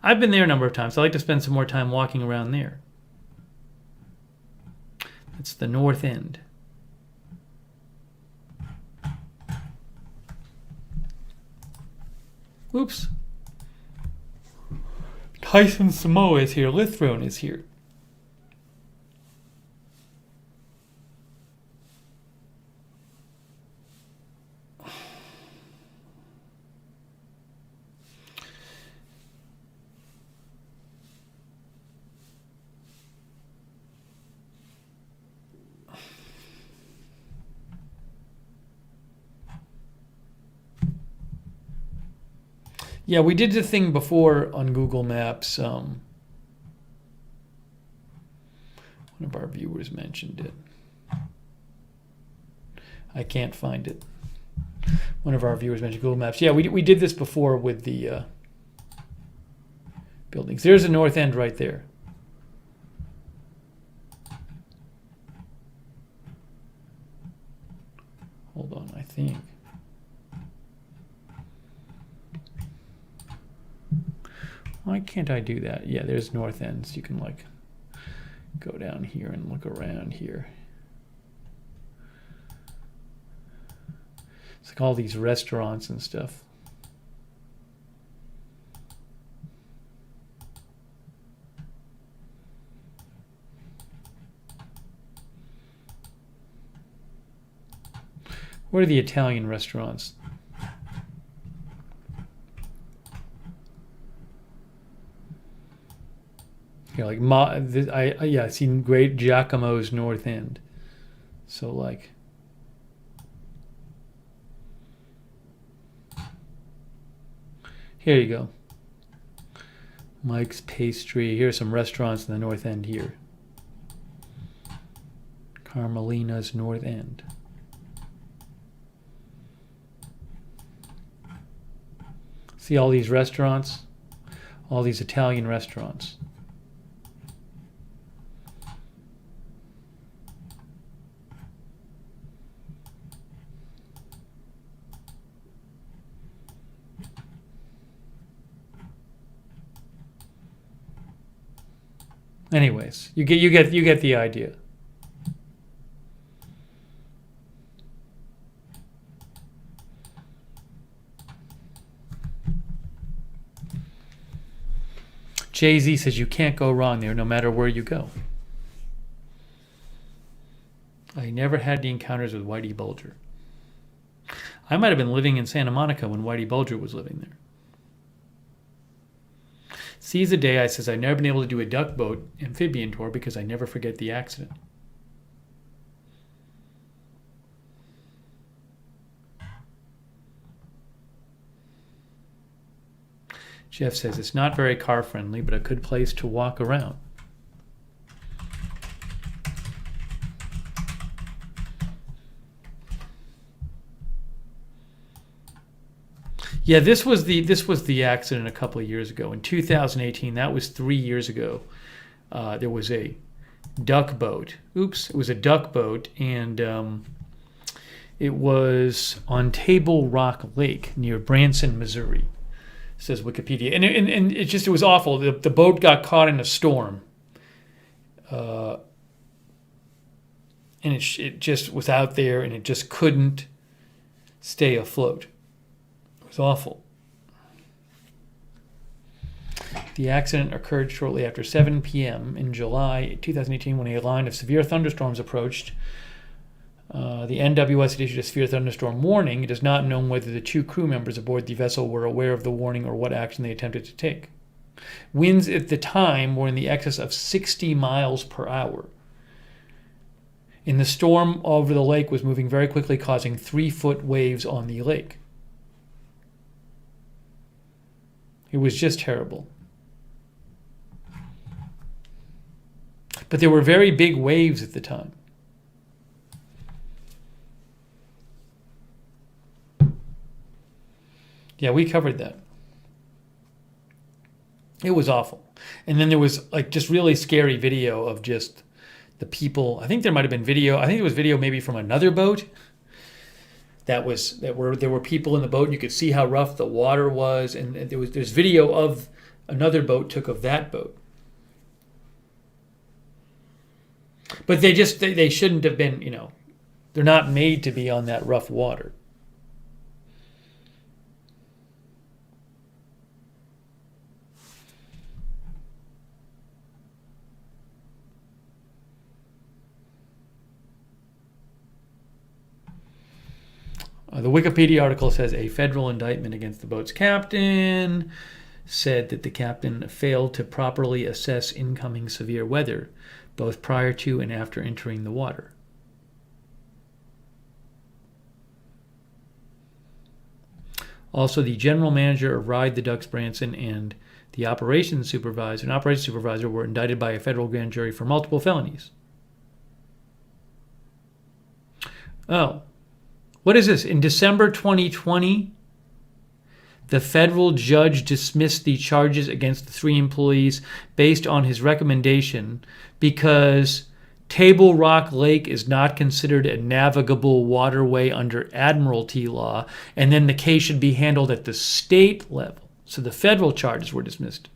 I've been there a number of times. I like to spend some more time walking around there. That's the North End. Oops. Tyson Samoa is here. Lithrone is here. Yeah, we did the thing before on Google Maps. One of our viewers mentioned it. I can't find it. One of our viewers mentioned Google Maps. Yeah, we did this before with the buildings. There's the North End right there. Hold on, I think. Why can't I do that? Yeah, there's North End. So you can like go down here and look around here. It's like all these restaurants and stuff. What are the Italian restaurants? Here, like I see Great Giacomo's North End. So like, here you go. Mike's Pastry. Here's some restaurants in the North End here. Carmelina's North End. See all these restaurants? All these Italian restaurants. Anyways, you get the idea. Jay-Z says you can't go wrong there no matter where you go. I never had the encounters with Whitey Bulger. I might have been living in Santa Monica when Whitey Bulger was living there. Seize a Day, I says, I've never been able to do a duck boat amphibian tour because I never forget the accident. Jeff says, it's not very car friendly, but a good place to walk around. Yeah, this was the accident a couple of years ago. In 2018, that was 3 years ago. There was a duck boat. Oops, it was a duck boat, and it was on Table Rock Lake near Branson, Missouri, says Wikipedia. And it was awful. The boat got caught in a storm, and it just was out there, and it just couldn't stay afloat. It was awful. The accident occurred shortly after 7 p.m. in July 2018 when a line of severe thunderstorms approached. The NWS had issued a severe thunderstorm warning. It is not known whether the 2 crew members aboard the vessel were aware of the warning or what action they attempted to take. Winds at the time were in the excess of 60 miles per hour. And the storm over the lake was moving very quickly, causing 3-foot waves on the lake. It was just terrible. But there were very big waves at the time. Yeah, we covered that. It was awful. And then there was like just really scary video of just the people. I think there might have been video. I think it was video maybe from another boat. There were people in the boat, and you could see how rough the water was, and there's video of another boat took of that boat. But they shouldn't have been, they're not made to be on that rough water. The Wikipedia article says a federal indictment against the boat's captain said that the captain failed to properly assess incoming severe weather, both prior to and after entering the water. Also, the general manager of Ride the Ducks Branson and the operations supervisor were indicted by a federal grand jury for multiple felonies. Oh. What is this? In December 2020, the federal judge dismissed the charges against the 3 employees based on his recommendation because Table Rock Lake is not considered a navigable waterway under admiralty law, and then the case should be handled at the state level. So the federal charges were dismissed.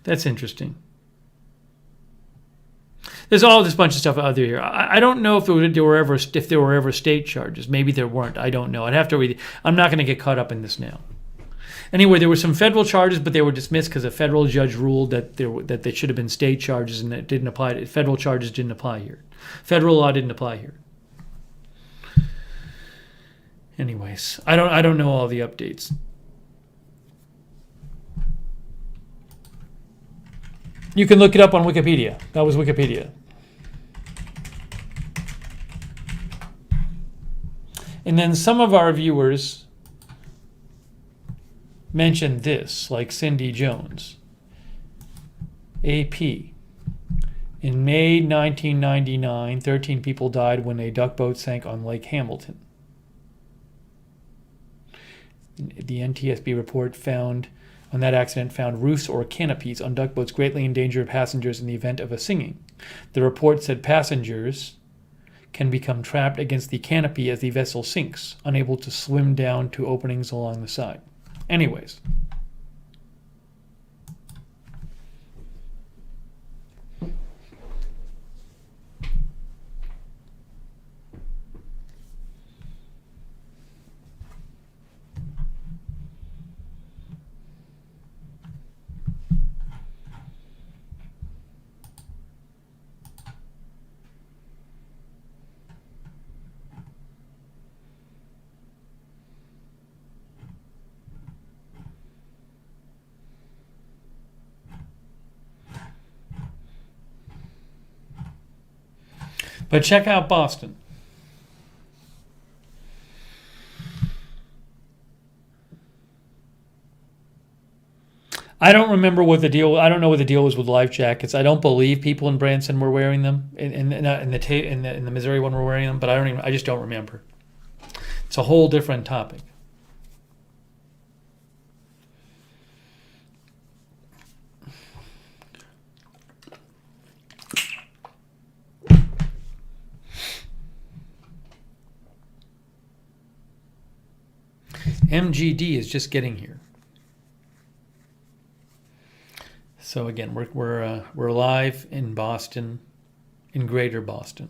That's interesting. There's all this bunch of stuff out there. I don't know if there were ever state charges. Maybe there weren't. I don't know. I'd have to read it. I'm not going to get caught up in this now. Anyway, there were some federal charges, but they were dismissed because a federal judge ruled that that they should have been state charges, and that didn't apply. Federal charges didn't apply here. Federal law didn't apply here. Anyways, I don't know all the updates. You can look it up on Wikipedia. That was Wikipedia. And then some of our viewers mentioned this, like Cindy Jones. AP. In May 1999, 13 people died when a duck boat sank on Lake Hamilton. The NTSB report found roofs or canopies on duck boats greatly endanger passengers in the event of a singing. The report said passengers can become trapped against the canopy as the vessel sinks, unable to swim down to openings along the side. Anyways. But check out Boston. I don't remember what the deal. I don't know what the deal was with life jackets. I don't believe people in Branson were wearing them. In the Missouri one were wearing them, but I just don't remember. It's a whole different topic. MGD is just getting here. So again, we're live in Boston, in Greater Boston.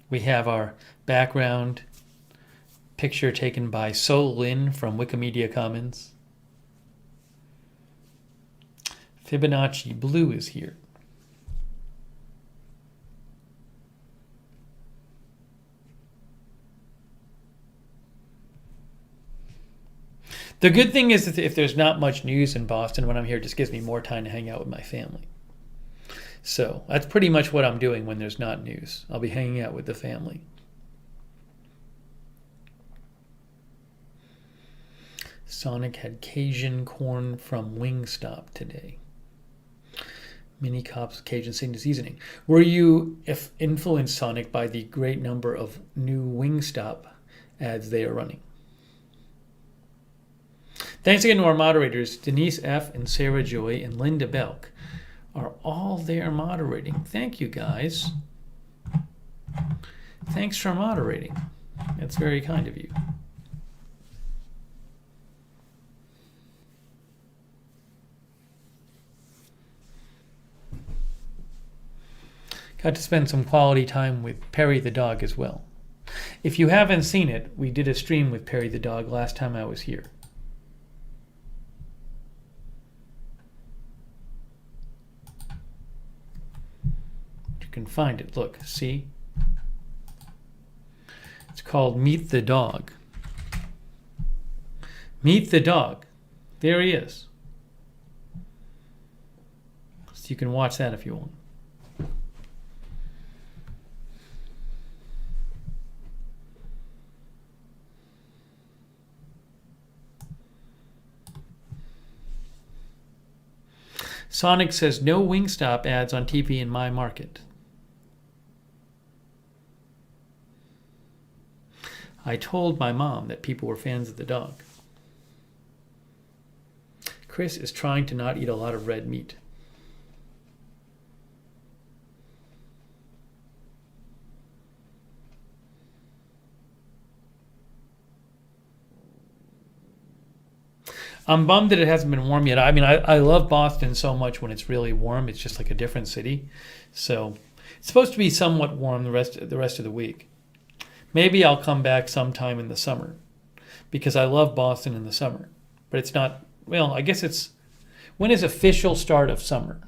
We have our background picture taken by Soe Lin from Wikimedia Commons. Fibonacci Blue is here. The good thing is that if there's not much news in Boston when I'm here, it just gives me more time to hang out with my family. So that's pretty much what I'm doing when there's not news. I'll be hanging out with the family. Sonic had Cajun corn from Wingstop today. Mini Cops Cajun seasoning. Were you influenced, Sonic, by the great number of new Wingstop ads they are running? Thanks again to our moderators, Denise F. and Sarah Joy and Linda Belk are all there moderating. Thank you, guys. Thanks for moderating. That's very kind of you. Got to spend some quality time with Perry the dog as well. If you haven't seen it, we did a stream with Perry the dog last time I was here. Can find it. Look, see? It's called Meet the Dog. Meet the Dog. There he is. So you can watch that if you want. Sonic says no Wingstop ads on TV in my market. I told my mom that people were fans of the dog. Chris is trying to not eat a lot of red meat. I'm bummed that it hasn't been warm yet. I mean, I love Boston so much when it's really warm. It's just like a different city. So it's supposed to be somewhat warm the rest of the week. Maybe I'll come back sometime in the summer. because I love Boston in the summer. But it's not, well, I guess it's, when is official start of summer?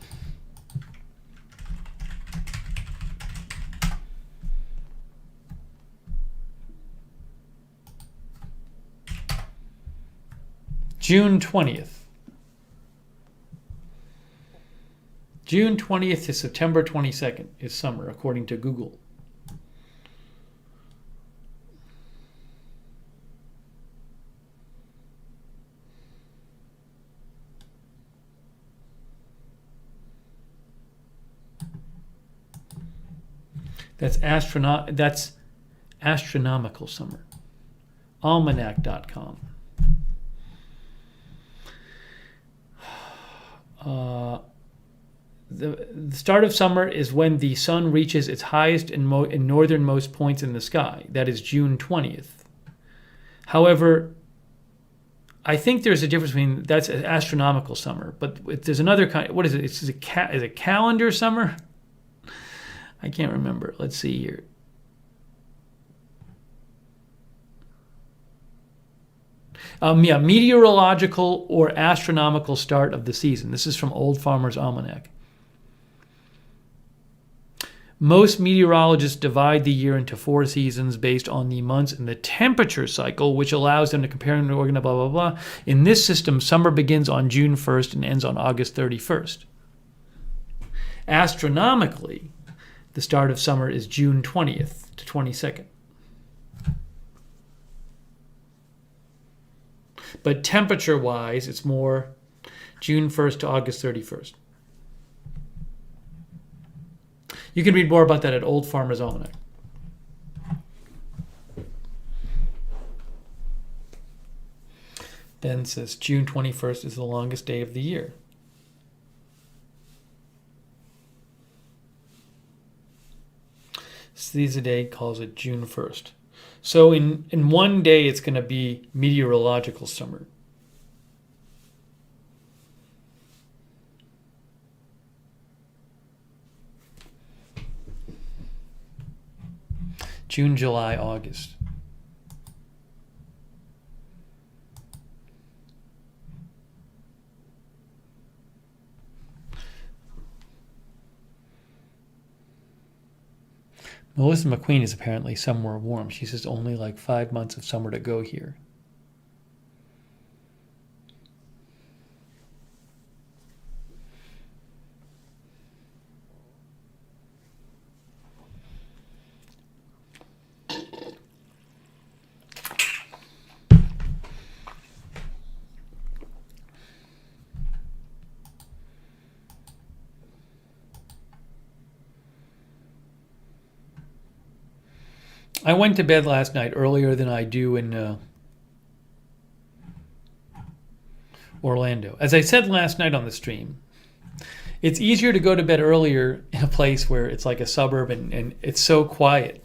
June 20th. June 20th to September 22nd is summer, according to Google. That's astronomical summer. Almanac.com. The start of summer is when the sun reaches its highest and northernmost points in the sky. That is June 20th. However, I think there's a difference between that's an astronomical summer, but there's another kind. What is it? Is it calendar summer? I can't remember. Let's see here. Meteorological or astronomical start of the season. This is from Old Farmer's Almanac. Most meteorologists divide the year into 4 seasons based on the months and the temperature cycle, which allows them to compare and organize, blah, blah, blah. In this system, summer begins on June 1st and ends on August 31st. Astronomically, the start of summer is June 20th to 22nd. But temperature-wise, it's more June 1st to August 31st. You can read more about that at Old Farmer's Almanac. Then says June 21st is the longest day of the year. Caesar Day calls it June 1st. So in one day, it's going to be meteorological summer. June, July, August. Melissa McQueen is apparently somewhere warm. She says only like 5 months of summer to go here. I went to bed last night earlier than I do in Orlando. As I said last night on the stream, it's easier to go to bed earlier in a place where it's like a suburb and it's so quiet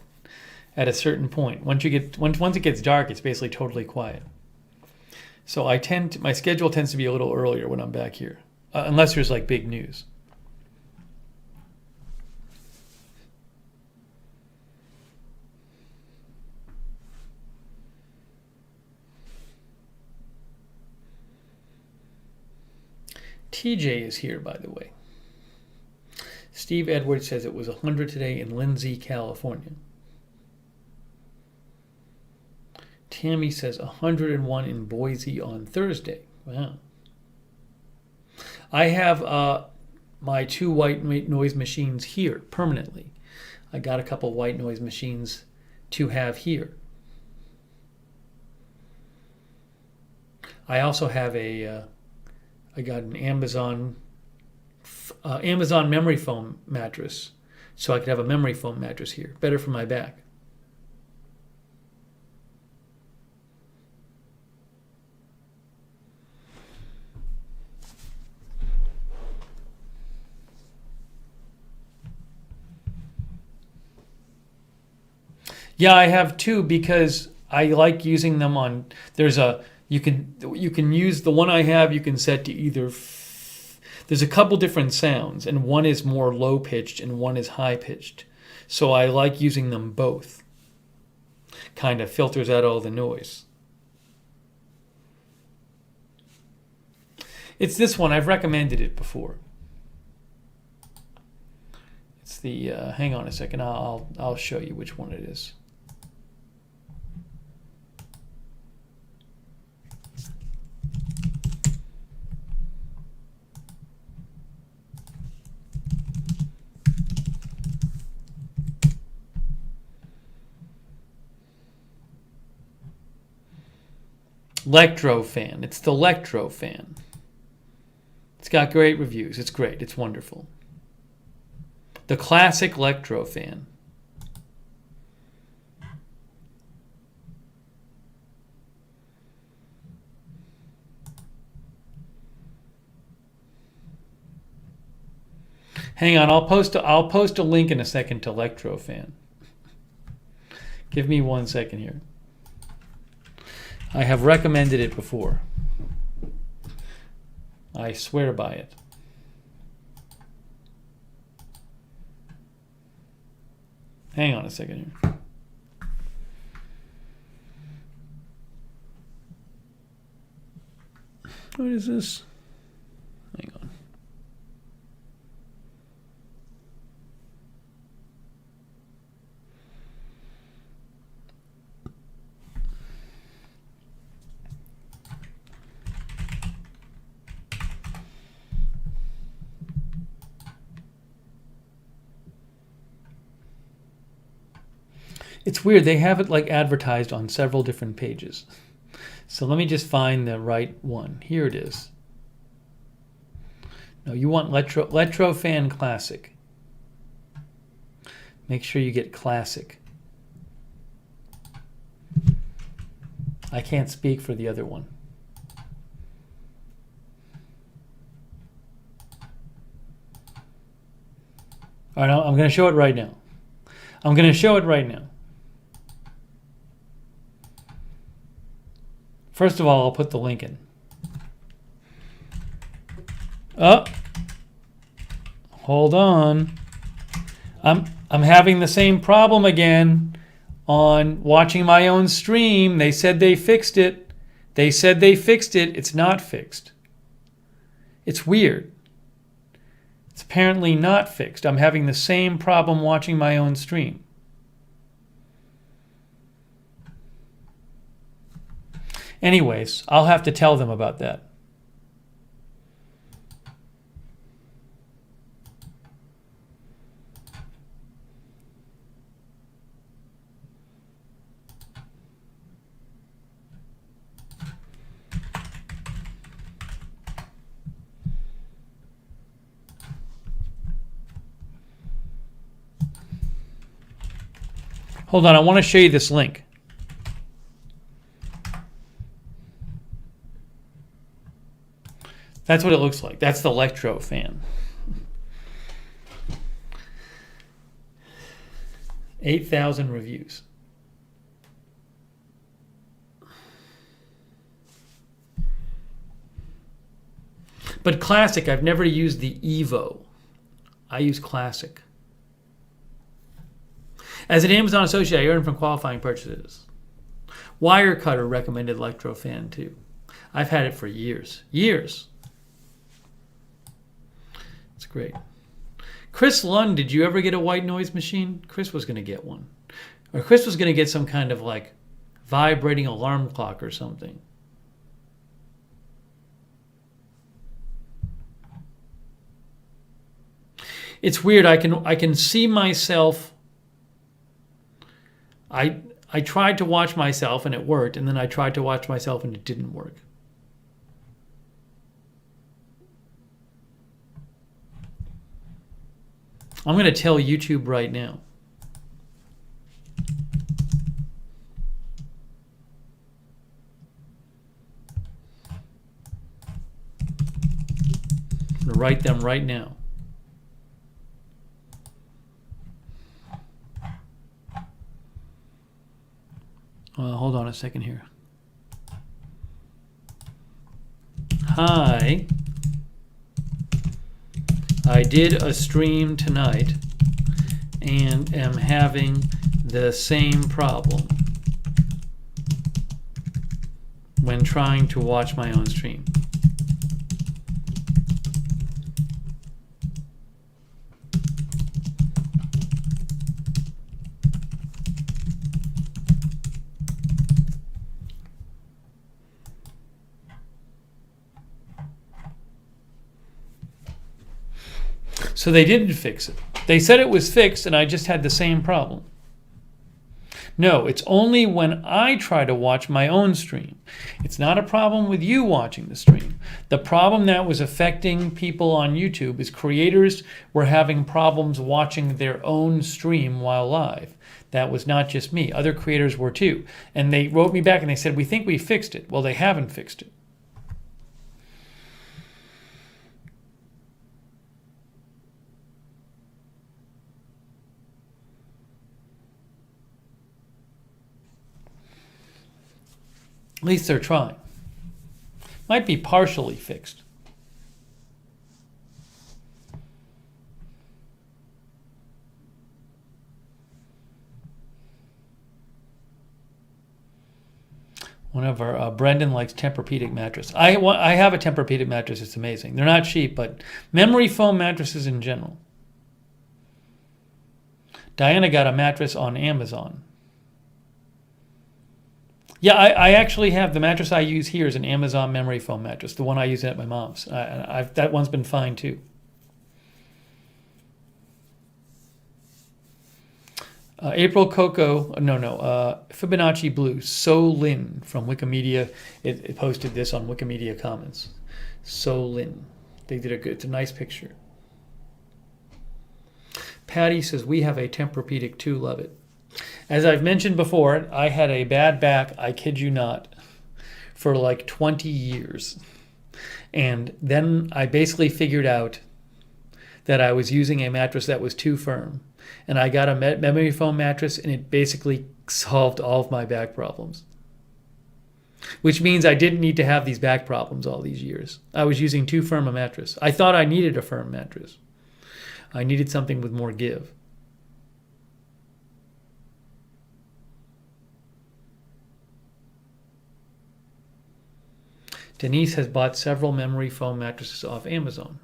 at a certain point. Once it gets dark, it's basically totally quiet. So my schedule tends to be a little earlier when I'm back here, unless there's like big news. TJ is here, by the way. Steve Edwards says it was 100 today in Lindsay, California. Tammy says 101 in Boise on Thursday. Wow. I have my 2 white noise machines here permanently. I got a couple white noise machines to have here. I also have I got an Amazon memory foam mattress, so I could have a memory foam mattress here. Better for my back. Yeah, I have 2 because I like using them on. You can use the one I have. You can set to either. There's a couple different sounds, and one is more low pitched and one is high pitched. So I like using them both. Kind of filters out all the noise. It's this one. I've recommended it before. It's the. Hang on a second. I'll show you which one it is. Lectrofan. It's the Lectrofan. It's got great reviews. It's great. It's wonderful. The classic Lectrofan. Hang on, I'll post a link in a second to Lectrofan. Give me 1 second here. I have recommended it before. I swear by it. Hang on a second here. What is this? Hang on. It's weird. They have it like advertised on several different pages. So let me just find the right one. Here it is. No, you want Lectrofan Classic. Make sure you get Classic. I can't speak for the other one. All right, I'm going to show it right now. I'm going to show it right now. First of all, I'll put the link in. Oh, hold on. I'm having the same problem again on watching my own stream. They said they fixed it. They said they fixed it. It's not fixed. It's weird. It's apparently not fixed. I'm having the same problem watching my own stream. Anyways, I'll have to tell them about that. Hold on, I want to show you this link. That's what it looks like. That's the Lectrofan. 8,000 reviews. But Classic, I've never used the Evo. I use Classic. As an Amazon associate, I earn from qualifying purchases. Wirecutter recommended Lectrofan too. I've had it for years. Years. It's great. Chris Lund, did you ever get a white noise machine? Chris was going to get one. Or Chris was going to get some kind of like vibrating alarm clock or something. It's weird. I can see myself. I tried to watch myself and it worked, and then I tried to watch myself and it didn't work. I'm going to tell YouTube right now. I'm going to write them right now. Hold on a second here. Hi. I did a stream tonight and am having the same problem when trying to watch my own stream. So they didn't fix it. They said it was fixed and I just had the same problem. No, it's only when I try to watch my own stream. It's not a problem with you watching the stream. The problem that was affecting people on YouTube is creators were having problems watching their own stream while live. That was not just me. Other creators were too. And they wrote me back and they said, we think we fixed it. Well, they haven't fixed it. At least they're trying. Might be partially fixed. One of our, Brendan likes Tempur-Pedic mattress. I have a Tempur-Pedic mattress. It's amazing. They're not cheap, but memory foam mattresses in general. Diana got a mattress on Amazon. Yeah, I actually have the mattress I use here is an Amazon memory foam mattress. The one I use at my mom's. That one's been fine too. April Coco, Fibonacci Blue, Soe Lin from Wikimedia. It posted this on Wikimedia Commons. Soe Lin. They did it's a nice picture. Patty says, we have a Tempur-Pedic too, love it. As I've mentioned before, I had a bad back, I kid you not, for like 20 years. And then I basically figured out that I was using a mattress that was too firm. And I got a memory foam mattress, and it basically solved all of my back problems. Which means I didn't need to have these back problems all these years. I was using too firm a mattress. I thought I needed a firm mattress. I needed something with more give. Denise has bought several memory foam mattresses off Amazon.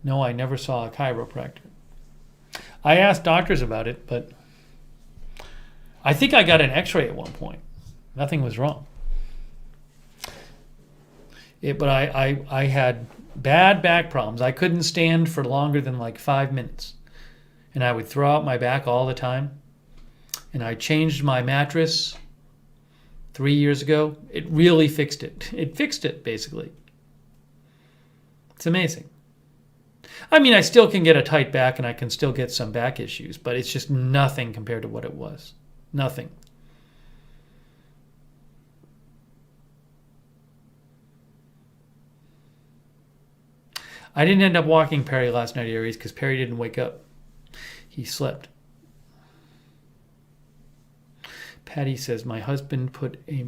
No, I never saw a chiropractor. I asked doctors about it, but I think I got an x-ray at one point. Nothing was wrong. But I had bad back problems. I couldn't stand for longer than like 5 minutes. And I would throw out my back all the time. And I changed my mattress 3 years ago. It really fixed it. It fixed it, basically. It's amazing. I mean, I still can get a tight back and I can still get some back issues, but it's just nothing compared to what it was. Nothing. I didn't end up walking Perry last night, Aries, because Perry didn't wake up. He slept. Patty says, my husband put a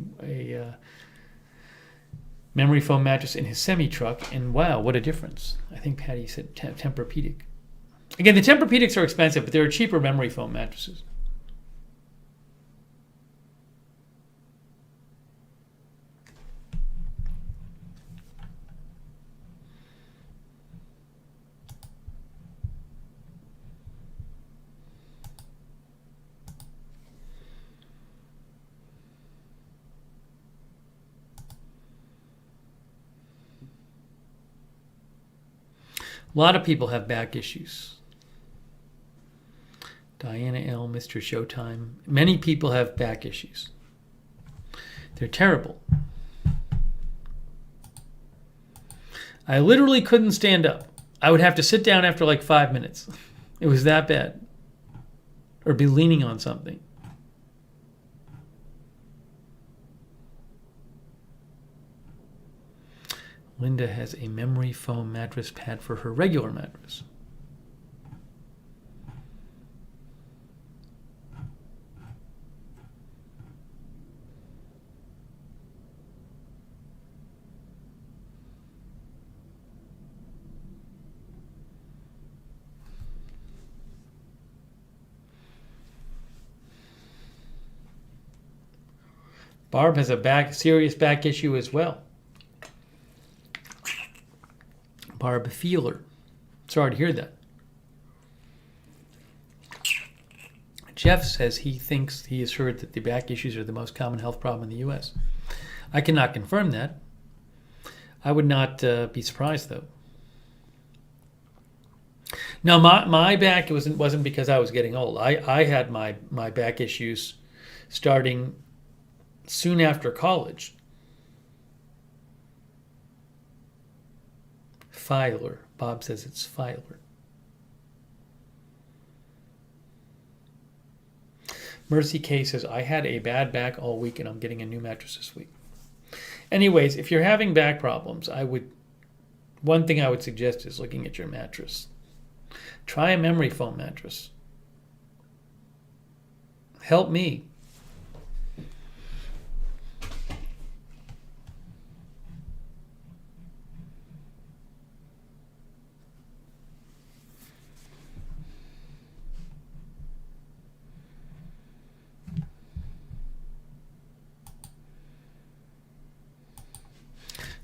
memory foam mattress in his semi-truck, and wow, what a difference. I think Patty said Tempur-Pedic. Again, the Tempur-Pedics are expensive, but there are cheaper memory foam mattresses. A lot of people have back issues. Diana L., Mr. Showtime. Many people have back issues. They're terrible. I literally couldn't stand up. I would have to sit down after like 5 minutes. It was that bad. Or be leaning on something. Linda has a memory foam mattress pad for her regular mattress. Barb has a serious back issue as well. Barb Feeler. Sorry to hear that. Jeff says he thinks he has heard that the back issues are the most common health problem in the U.S. I cannot confirm that. I would not be surprised, though. Now, my back wasn't because I was getting old. I had my back issues starting soon after college. Filer. Bob says it's Filer. Mercy K says, I had a bad back all week and I'm getting a new mattress this week. Anyways, if you're having back problems, one thing I would suggest is looking at your mattress. Try a memory foam mattress. Help me.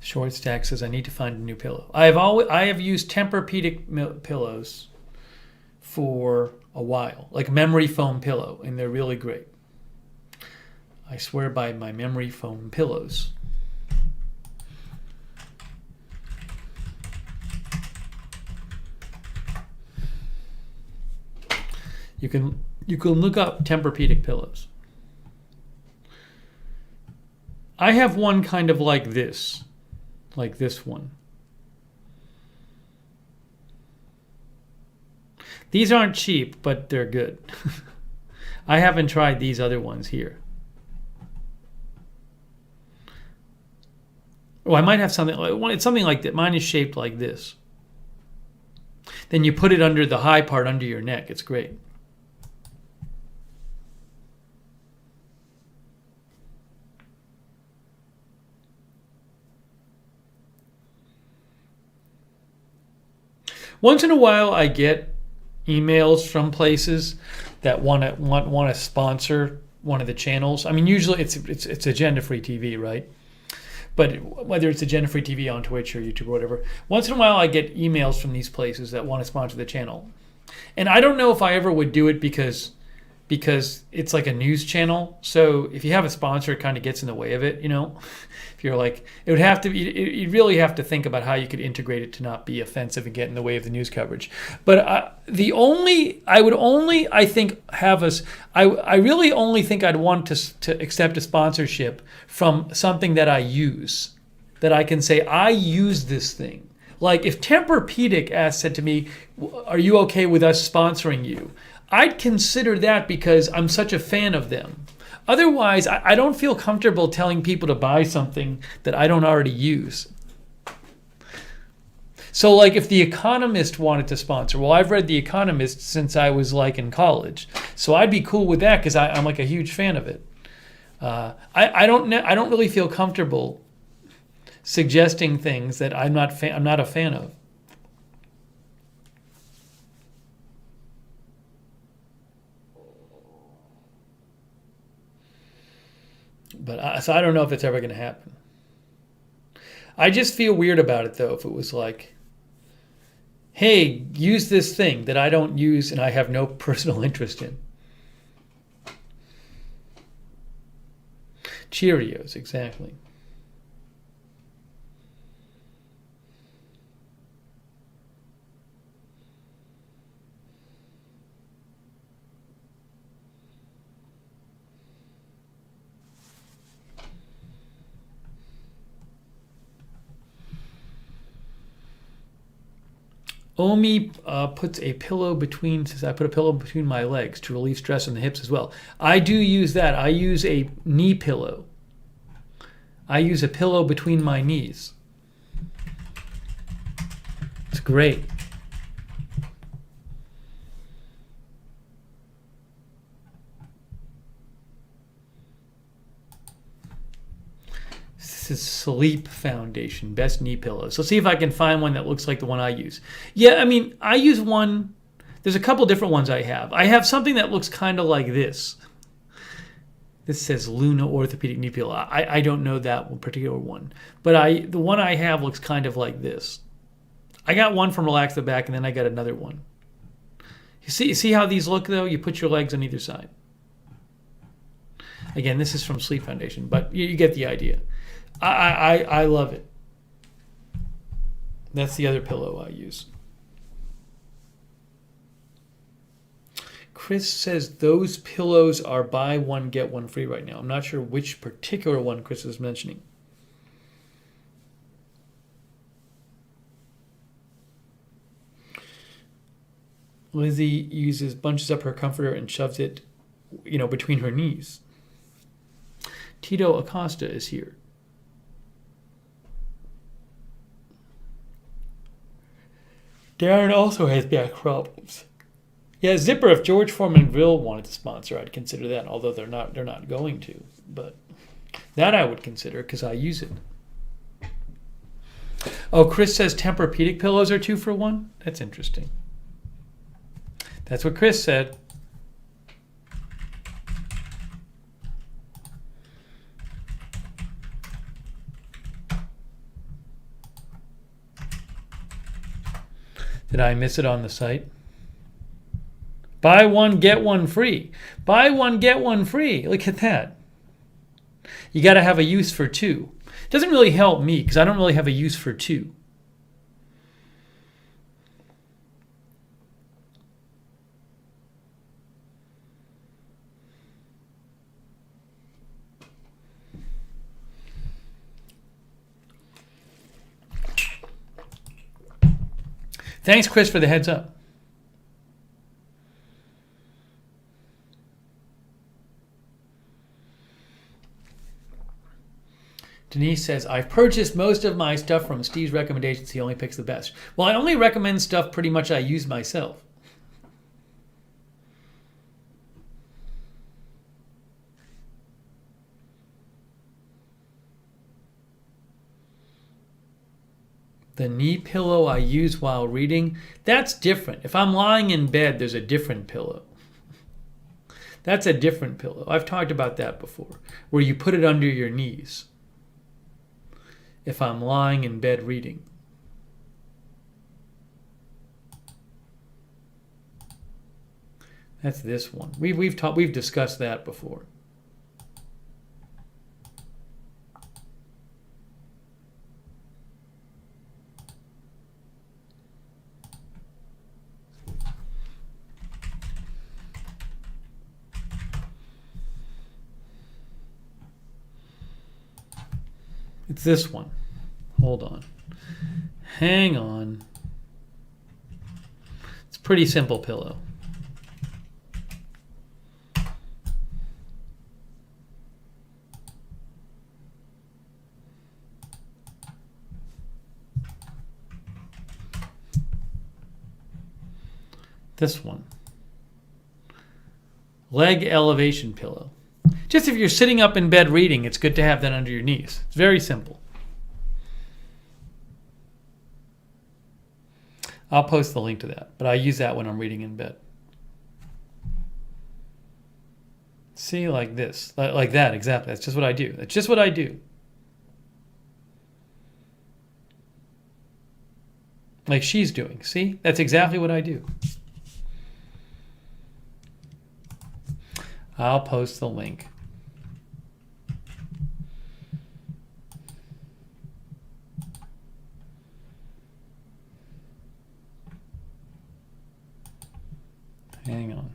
Short Stack says, I need to find a new pillow. I have used Tempur-Pedic pillows for a while, like memory foam pillow, and they're really great. I swear by my memory foam pillows. You can look up Tempur-Pedic pillows. I have one kind of like this one. These aren't cheap, but they're good. I haven't tried these other ones here. Oh, I might have something like it's something like that. Mine is shaped like this. Then you put it under the high part under your neck. It's great. Once in a while, I get emails from places that want to sponsor one of the channels. I mean, usually it's agenda-free TV, right? But whether it's agenda-free TV on Twitch or YouTube or whatever, once in a while I get emails from these places that want to sponsor the channel, and I don't know if I ever would do it because it's like a news channel. So if you have a sponsor, it kind of gets in the way of it, you know. If you're like, it would have to be, you'd really have to think about how you could integrate it to not be offensive and get in the way of the news coverage. But I really only think I'd want to accept a sponsorship from something that I use, that I can say, I use this thing. Like if Tempur-Pedic said to me, are you okay with us sponsoring you? I'd consider that because I'm such a fan of them. Otherwise, I don't feel comfortable telling people to buy something that I don't already use. So like if The Economist wanted to sponsor, well, I've read The Economist since I was like in college. So I'd be cool with that because I'm like a huge fan of it. I don't really feel comfortable suggesting things that I'm not a fan of. But so I don't know if it's ever going to happen. I just feel weird about it, though, if it was like, hey, use this thing that I don't use and I have no personal interest in. Cheerios, exactly. Omi puts a pillow says I put a pillow between my legs to relieve stress on the hips as well. I do use that. I use a knee pillow. I use a pillow between my knees. It's great. This is Sleep Foundation, best knee pillows. So see if I can find one that looks like the one I use. Yeah, I mean, I use one. There's a couple different ones I have. I have something that looks kind of like this. This says Luna Orthopedic Knee Pillow. I don't know that one particular one. But the one I have looks kind of like this. I got one from Relax the Back, and then I got another one. You see how these look, though? You put your legs on either side. Again, this is from Sleep Foundation, but you get the idea. I love it. That's the other pillow I use. Chris says those pillows are buy one, get one free right now. I'm not sure which particular one Chris is mentioning. Lizzie uses, bunches up her comforter and shoves it, between her knees. Tito Acosta is here. Darren also has back problems. Yeah, Zipper, if George Foreman Grill wanted to sponsor, I'd consider that, although they're not going to. But that I would consider because I use it. Oh, Chris says Tempur-Pedic pillows are 2 for 1? That's interesting. That's what Chris said. Did I miss it on the site? Buy one, get one free. Buy one, get one free. Look at that. You got to have a use for 2. It doesn't really help me because I don't really have a use for 2. Thanks, Chris, for the heads up. Denise says, I've purchased most of my stuff from Steve's recommendations. He only picks the best. Well, I only recommend stuff pretty much I use myself. The knee pillow I use while reading, that's different. If I'm lying in bed, there's a different pillow. That's a different pillow. I've talked about that before, where you put it under your knees. If I'm lying in bed reading. That's this one. We've discussed that before. It's this one. Hold on. Hang on. It's a pretty simple pillow. This one. Leg elevation pillow. Just if you're sitting up in bed reading, it's good to have that under your knees. It's very simple. I'll post the link to that, but I use that when I'm reading in bed. See, like this. Like that, exactly. That's just what I do. That's just what I do. Like she's doing. See? That's exactly what I do. I'll post the link. Hang on.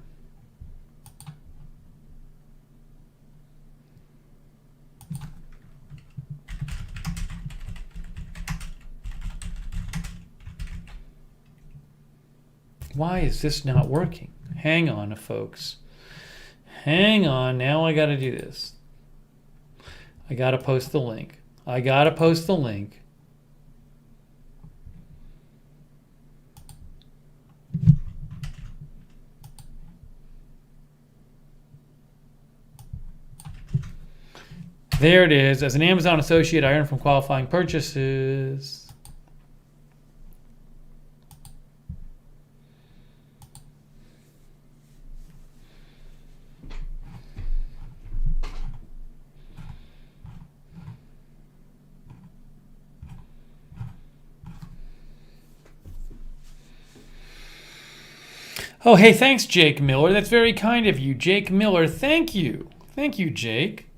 Why is this not working? Hang on, folks. Hang on. Now I got to do this. I got to post the link. I got to post the link. There it is. As an Amazon associate, I earn from qualifying purchases. Oh, hey, thanks, Jake Miller. That's very kind of you. Jake Miller, thank you. Thank you, Jake.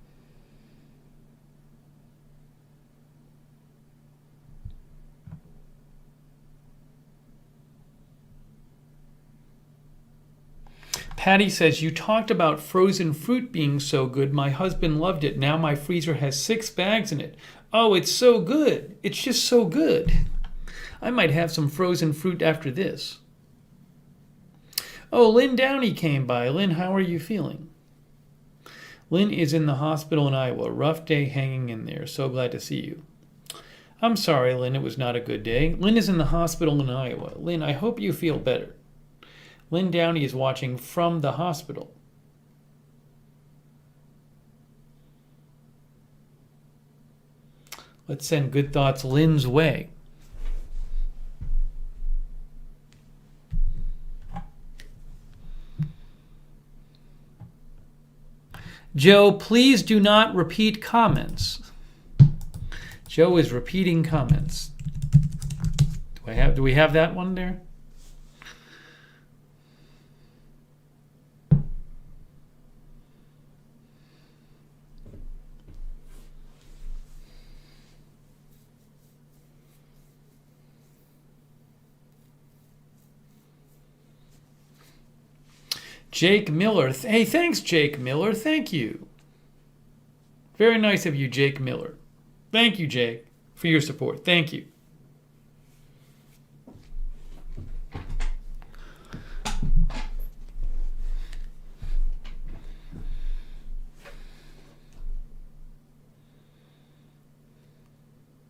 Patty says, you talked about frozen fruit being so good. My husband loved it. Now my freezer has 6 bags in it. Oh, it's so good. It's just so good. I might have some frozen fruit after this. Oh, Lynn Downey came by. Lynn, how are you feeling? Lynn is in the hospital in Iowa. Rough day hanging in there. So glad to see you. I'm sorry, Lynn. It was not a good day. Lynn is in the hospital in Iowa. Lynn, I hope you feel better. Lynn Downey is watching from the hospital. Let's send good thoughts Lynn's way. Joe, please do not repeat comments. Joe is repeating comments. Do we have that one there? Jake Miller. Hey, thanks, Jake Miller. Thank you. Very nice of you, Jake Miller. Thank you, Jake, for your support. Thank you.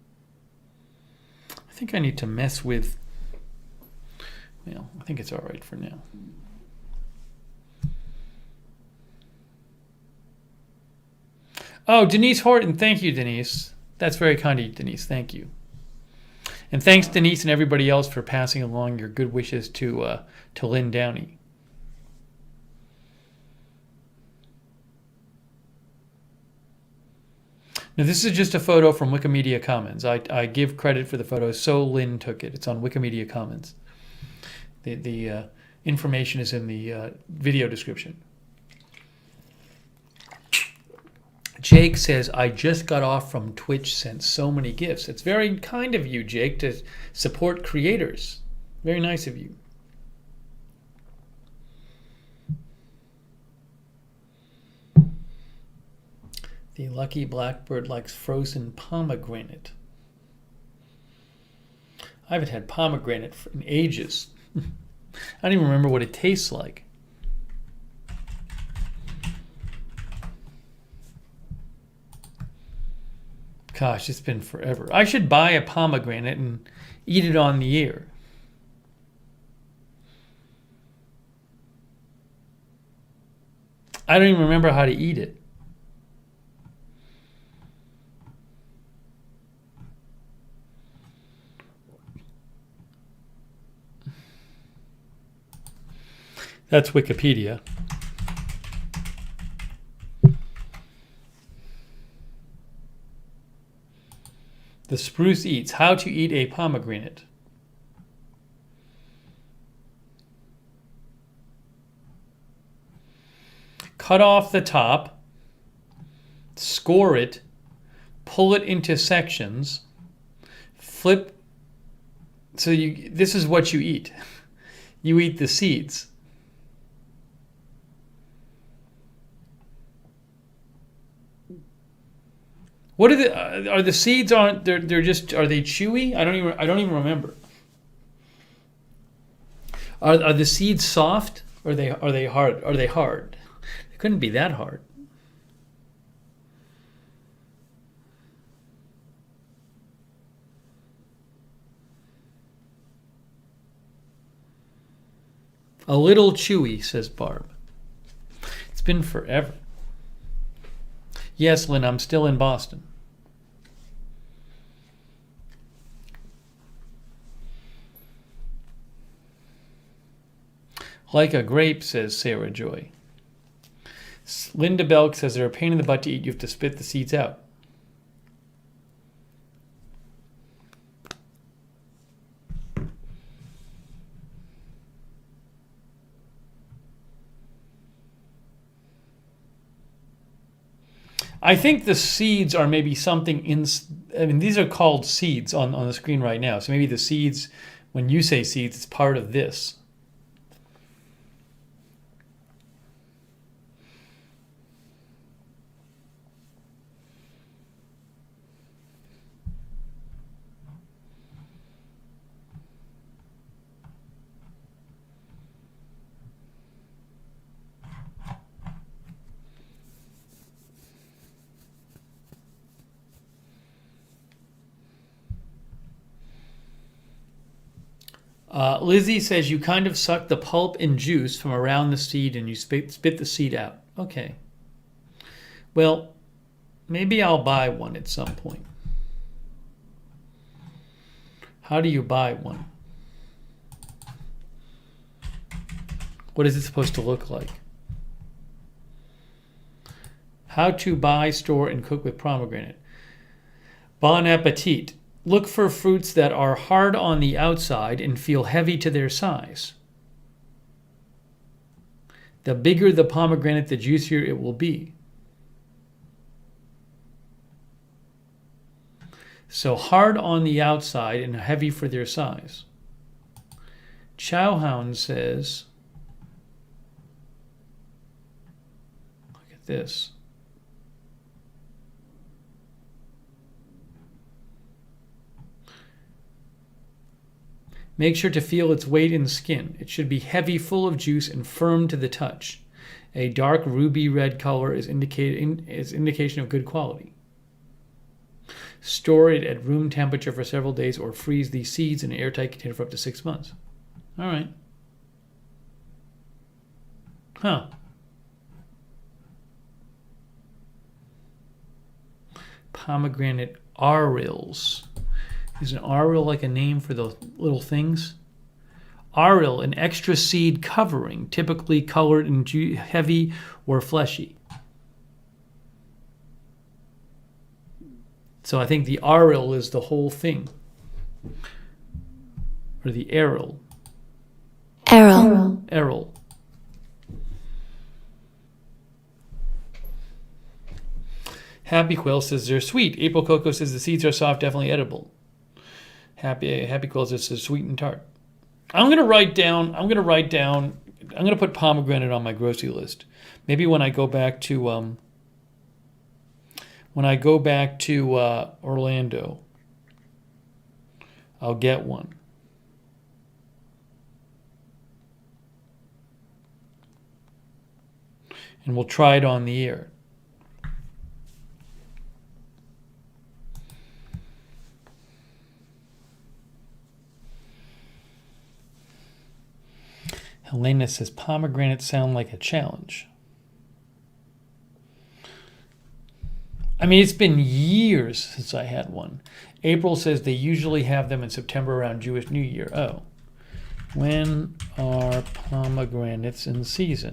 I think I need to mess with... Well, I think it's all right for now. Oh, Denise Horton. Thank you, Denise. That's very kind of you, Denise. Thank you. And thanks, Denise, and everybody else for passing along your good wishes to Lynn Downey. Now, this is just a photo from Wikimedia Commons. I give credit for the photo. Soe Lin took it. It's on Wikimedia Commons. The information is in the video description. Jake says, I just got off from Twitch, sent so many gifts. It's very kind of you, Jake, to support creators. Very nice of you. The lucky blackbird likes frozen pomegranate. I haven't had pomegranate in ages. I don't even remember what it tastes like. Gosh, it's been forever. I should buy a pomegranate and eat it on the air. I don't even remember how to eat it. That's Wikipedia. The Spruce Eats, How to Eat a Pomegranate. Cut off the top, score it, pull it into sections, flip. So this is what you eat. You eat the seeds. What are the seeds on? They're just, are they chewy? I don't even remember. Are the seeds soft? Or are they hard? Are they hard? They couldn't be that hard. A little chewy, says Barb. It's been forever. Yes, Lynn, I'm still in Boston. Like a grape, says Sarah Joy. Linda Belk says they're a pain in the butt to eat. You have to spit the seeds out. I think the seeds are maybe something in. I mean, these are called seeds on the screen right now. So maybe the seeds, when you say seeds, it's part of this. Lizzie says you kind of suck the pulp and juice from around the seed and you spit the seed out. Okay. Well, maybe I'll buy one at some point. How do you buy one? What is it supposed to look like? How to buy, store, and cook with pomegranate. Bon appetit. Look for fruits that are hard on the outside and feel heavy to their size. The bigger the pomegranate, the juicier it will be. So hard on the outside and heavy for their size. Chowhound says, look at this. Make sure to feel its weight in skin. It should be heavy, full of juice, and firm to the touch. A dark ruby red color is indication of good quality. Store it at room temperature for several days or freeze the seeds in an airtight container for up to 6 months. All right. Huh. Pomegranate arils. Is an aril like a name for the little things? Aril, an extra seed covering, typically colored and heavy or fleshy. So I think the aril is the whole thing. Or the aril. Aril. Aril. Happy Quill says they're sweet. April Coco says the seeds are soft, definitely edible. Happy Quill says sweet and tart. I'm gonna put pomegranate on my grocery list. Maybe when I go back to Orlando, I'll get one. And we'll try it on the air. Helena says pomegranates sound like a challenge. I mean, it's been years since I had one. April says they usually have them in September around Jewish New Year. Oh. When are pomegranates in season?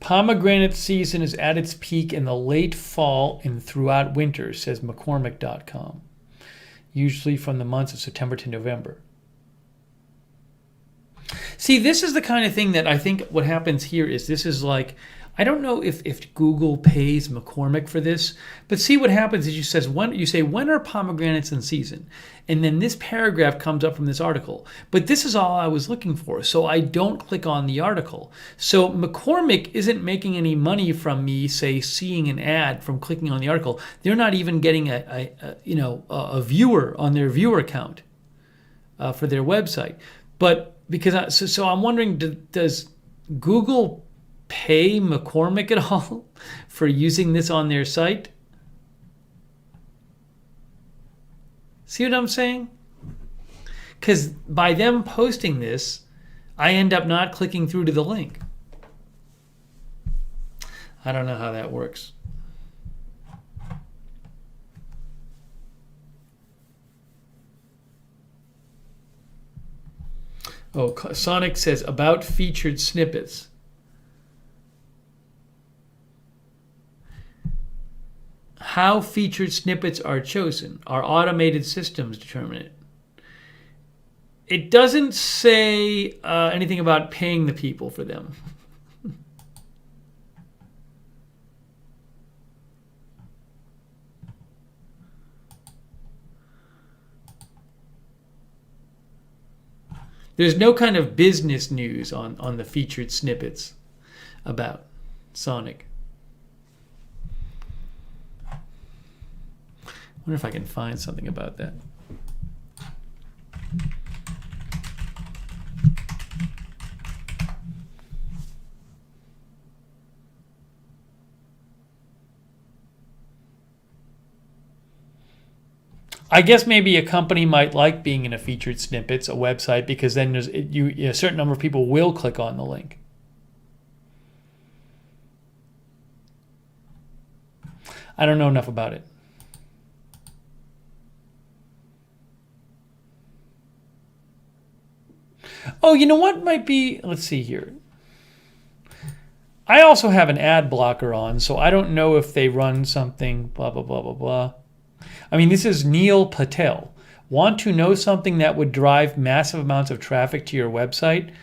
Pomegranate season is at its peak in the late fall and throughout winter, says McCormick.com. Usually from the months of September to November. See, this is the kind of thing that I think what happens here is this is like, I don't know if Google pays McCormick for this, but see what happens is you say, when are pomegranates in season? And then this paragraph comes up from this article. But this is all I was looking for, so I don't click on the article. So McCormick isn't making any money from me, say, seeing an ad from clicking on the article. They're not even getting a viewer on their viewer count for their website. But because so I'm wondering, does Google pay McCormick at all for using this on their site? See what I'm saying? Because by them posting this, I end up not clicking through to the link. I don't know how that works. Oh, Sonic says about featured snippets. How featured snippets are chosen. Our automated systems determine it. It doesn't say anything about paying the people for them. There's no kind of business news on the featured snippets about Sonic. I wonder if I can find something about that. I guess maybe a company might like being in a featured snippets, a website, because then a certain number of people will click on the link. I don't know enough about it. Oh, you know what might be? Let's see here. I also have an ad blocker on, so I don't know if they run something, blah, blah, blah, blah, blah. I mean, this is Neil Patel. Want to know something that would drive massive amounts of traffic to your website?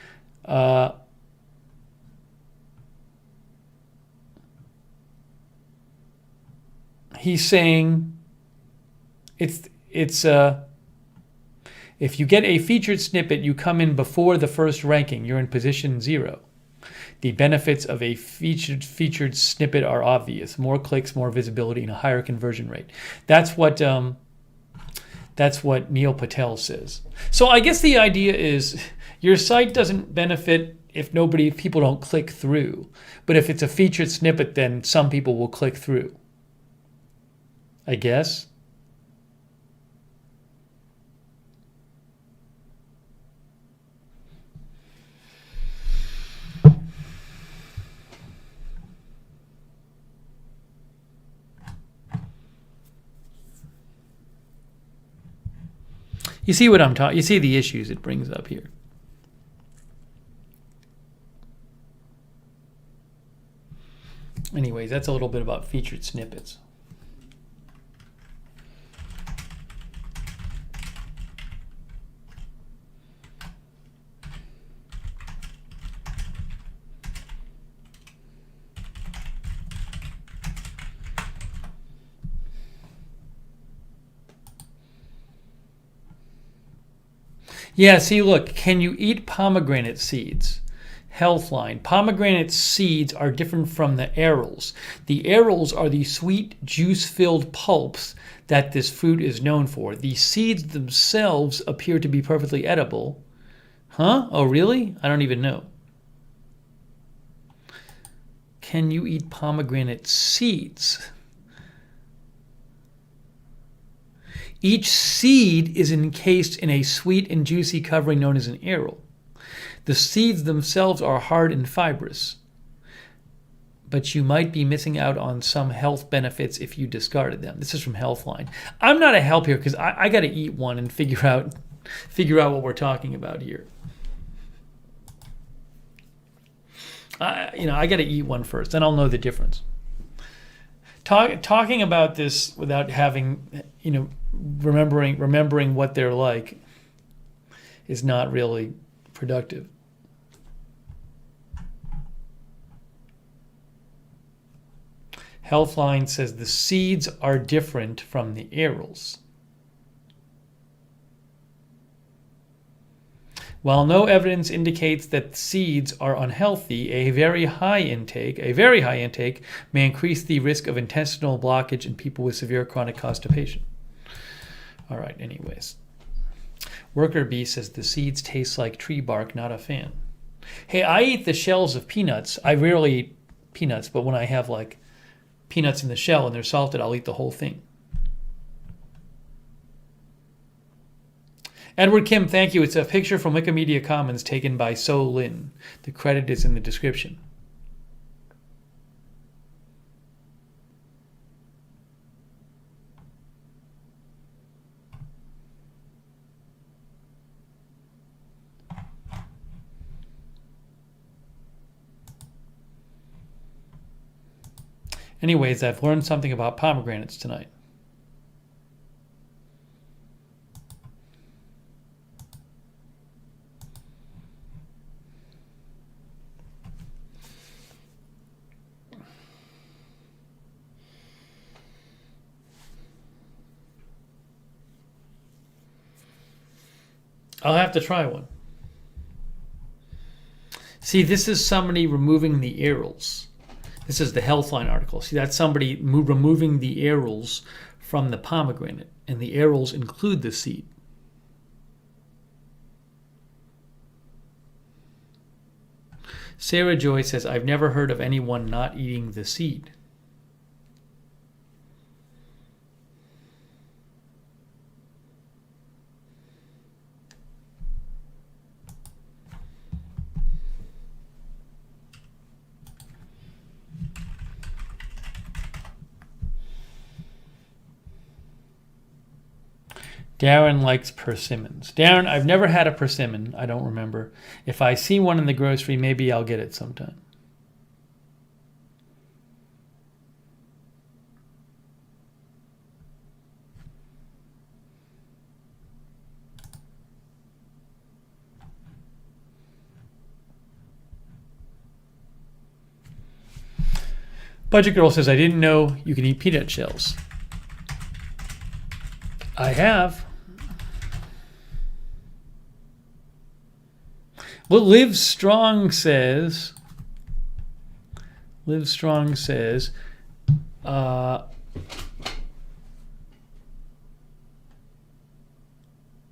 He's saying it's if you get a featured snippet, you come in before the first ranking. You're in position 0. The benefits of a featured snippet are obvious: more clicks, more visibility, and a higher conversion rate. That's what Neil Patel says. So I guess the idea is your site doesn't benefit if people don't click through, but if it's a featured snippet, then some people will click through, I guess. You see what I'm talking? You see the issues it brings up here. Anyways, that's a little bit about featured snippets. Yeah, see, look, can you eat pomegranate seeds? Healthline. Pomegranate seeds are different from the arils. The arils are the sweet, juice-filled pulps that this fruit is known for. The seeds themselves appear to be perfectly edible. Huh? Oh, really? I don't even know. Can you eat pomegranate seeds? Each seed is encased in a sweet and juicy covering known as an aril. The seeds themselves are hard and fibrous, but you might be missing out on some health benefits if you discarded them. This is from Healthline. I'm not a help here because I got to eat one and figure out what we're talking about here. I got to eat one first, then I'll know the difference. Talking about this without having, remembering what they're like is not really productive. Healthline says the seeds are different from the arils. While no evidence indicates that seeds are unhealthy, a very high intake may increase the risk of intestinal blockage in people with severe chronic constipation. All right, anyways. Worker Bee says the seeds taste like tree bark, not a fan. Hey, I eat the shells of peanuts. I rarely eat peanuts, but when I have like peanuts in the shell and they're salted, I'll eat the whole thing. Edward Kim, thank you. It's a picture from Wikimedia Commons taken by Soe Lin. The credit is in the description. Anyways, I've learned something about pomegranates tonight. I'll have to try one. See, this is somebody removing the arils. This is the Healthline article. See, that's somebody removing the arils from the pomegranate, and the arils include the seed. Sarah Joy says, I've never heard of anyone not eating the seed. Darren likes persimmons. Darren, I've never had a persimmon. I don't remember. If I see one in the grocery, maybe I'll get it sometime. Budget Girl says, I didn't know you can eat peanut shells. I have. Well, Live Strong says,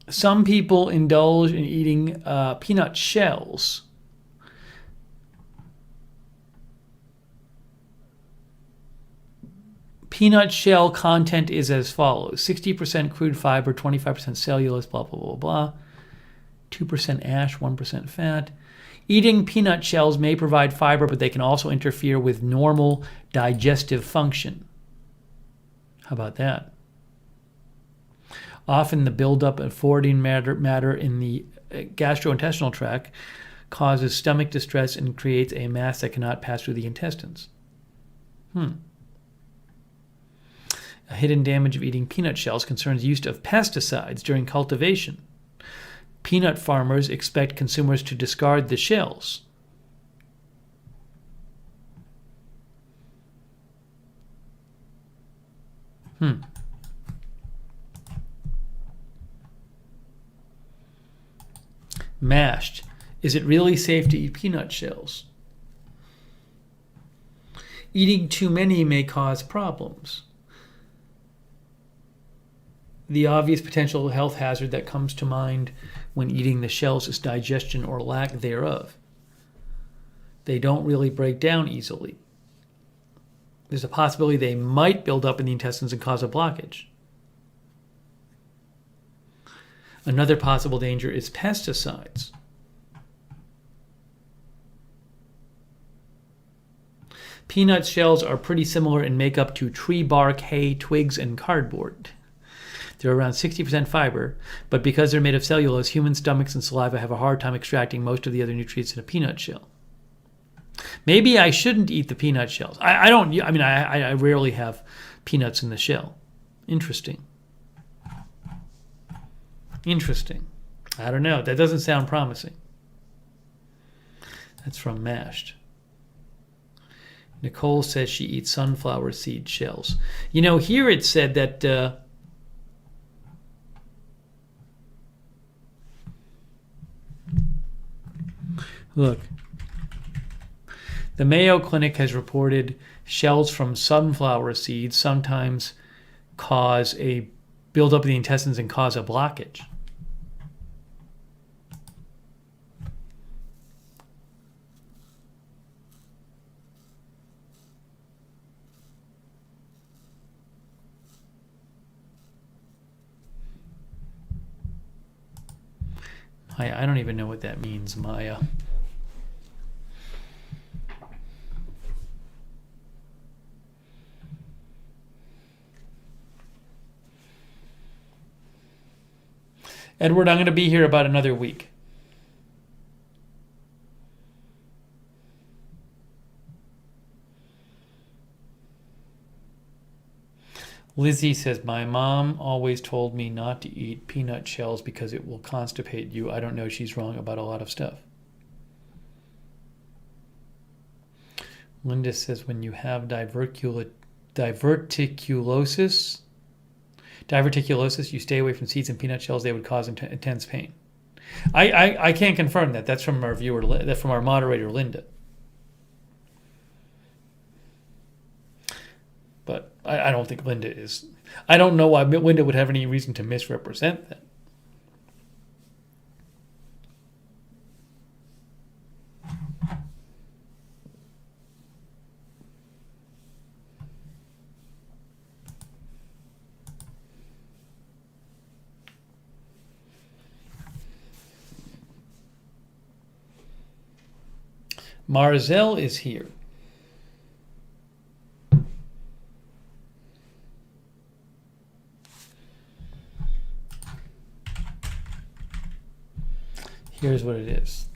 some people indulge in eating peanut shells. Peanut shell content is as follows: 60% crude fiber, 25% cellulose, blah, blah, blah, blah. 2% ash, 1% fat. Eating peanut shells may provide fiber, but they can also interfere with normal digestive function. How about that? Often the buildup of forwarding matter in the gastrointestinal tract causes stomach distress and creates a mass that cannot pass through the intestines. A hidden damage of eating peanut shells concerns use of pesticides during cultivation. Peanut farmers expect consumers to discard the shells. Mashed. Is it really safe to eat peanut shells? Eating too many may cause problems. The obvious potential health hazard that comes to mind when eating the shells is digestion or lack thereof. They don't really break down easily. There's a possibility they might build up in the intestines and cause a blockage. Another possible danger is pesticides. Peanut shells are pretty similar in makeup to tree bark, hay, twigs, and cardboard. They're around 60% fiber, but because they're made of cellulose, human stomachs and saliva have a hard time extracting most of the other nutrients in a peanut shell. Maybe I shouldn't eat the peanut shells. I rarely have peanuts in the shell. Interesting. I don't know. That doesn't sound promising. That's from Mashed. Nicole says she eats sunflower seed shells. You know, here it said that look, the Mayo Clinic has reported shells from sunflower seeds sometimes cause a buildup of the intestines and cause a blockage. I don't even know what that means, Maya. Edward, I'm going to be here about another week. Lizzie says, my mom always told me not to eat peanut shells because it will constipate you. I don't know, she's wrong about a lot of stuff. Linda says, when you have diverticulosis, you stay away from seeds and peanut shells. They would cause intense pain. I can't confirm that. That's from our viewer. That's from our moderator, Linda. But I don't think Linda is. I don't know why Linda would have any reason to misrepresent that. Marzel is here. Here's what it is.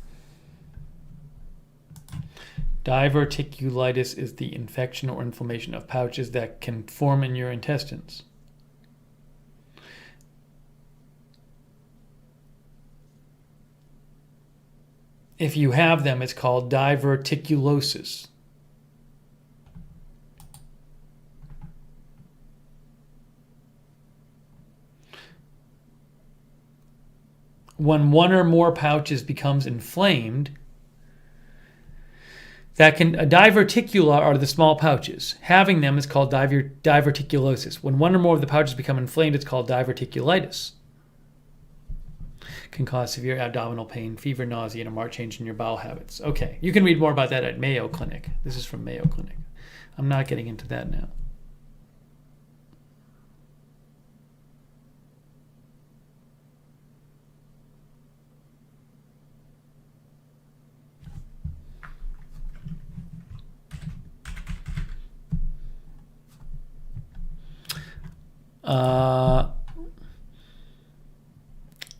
Diverticulitis is the infection or inflammation of pouches that can form in your intestines. If you have them, it's called diverticulosis. When one or more pouches becomes inflamed, diverticula are the small pouches. Having them is called diverticulosis. When one or more of the pouches become inflamed, it's called diverticulitis. Can cause severe abdominal pain, fever, nausea, and a marked change in your bowel habits. Okay, you can read more about that at Mayo Clinic. This is from Mayo Clinic. I'm not getting into that now.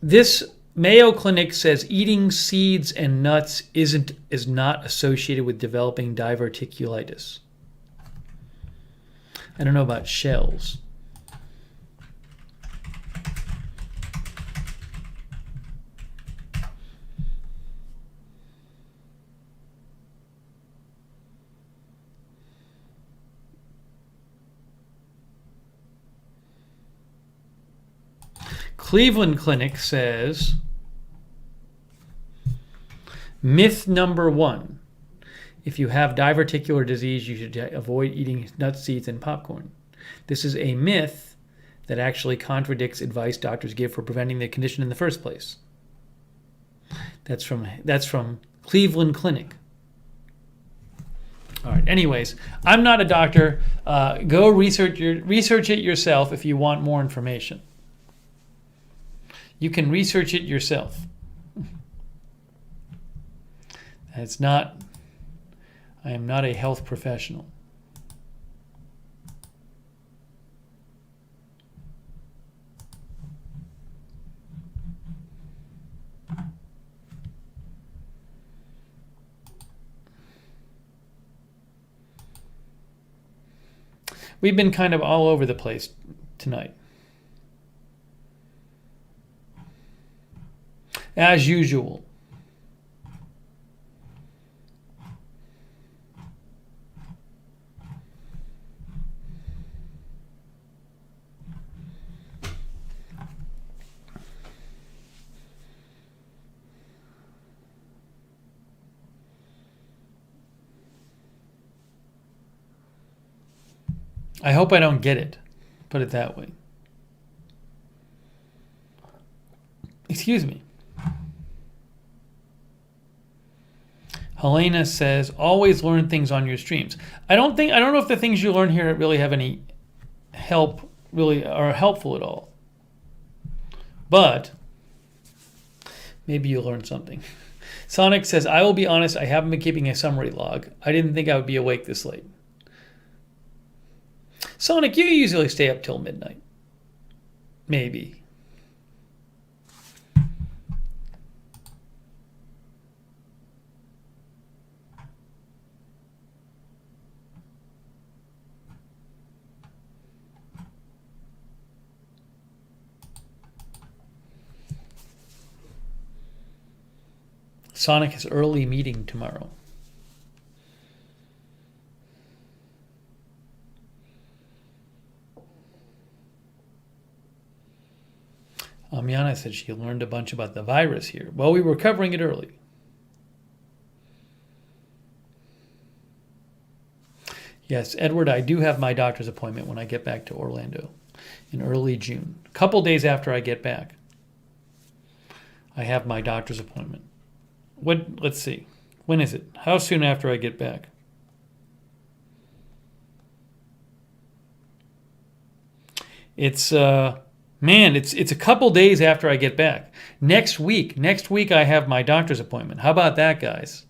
This Mayo Clinic says eating seeds and nuts is not associated with developing diverticulitis. I don't know about shells. Cleveland Clinic says, myth number 1. If you have diverticular disease, you should avoid eating nuts, seeds, and popcorn. This is a myth that actually contradicts advice doctors give for preventing the condition in the first place. That's from Cleveland Clinic. All right. Anyways, I'm not a doctor. Go research it yourself if you want more information. You can research it yourself. I am not a health professional. We've been kind of all over the place tonight. As usual. I hope I don't get it. Put it that way. Excuse me. Helena says, always learn things on your streams. I don't know if the things you learn here really have any help, really are helpful at all. But maybe you'll learn something. Sonic says, I will be honest, I haven't been keeping a summary log. I didn't think I would be awake this late. Sonic, you usually stay up till midnight. Maybe. Sonic has early meeting tomorrow. Yana said she learned a bunch about the virus here. Well, we were covering it early. Yes, Edward, I do have my doctor's appointment when I get back to Orlando in early June. A couple days after I get back, I have my doctor's appointment. Let's see. When is it? How soon after I get back? It's it's a couple days after I get back. Next week I have my doctor's appointment. How about that, guys?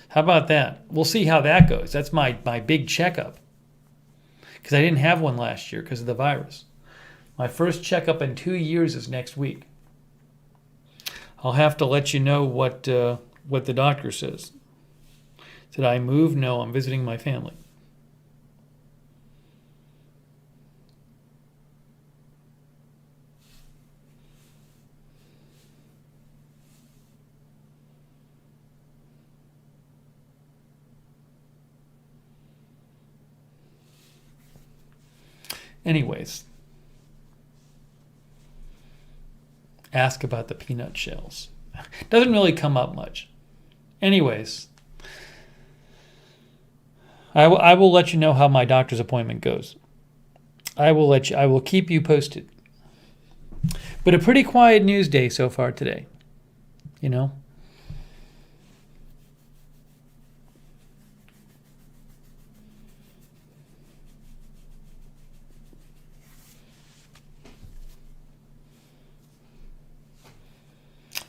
How about that? We'll see how that goes. That's my big checkup. Because I didn't have one last year because of the virus. My first checkup in 2 years is next week. I'll have to let you know what the doctor says. Did I move? No, I'm visiting my family. Anyways, ask about the peanut shells. Doesn't really come up much. Anyways, I will let you know how my doctor's appointment goes. I will keep you posted. But a pretty quiet news day so far today. You know?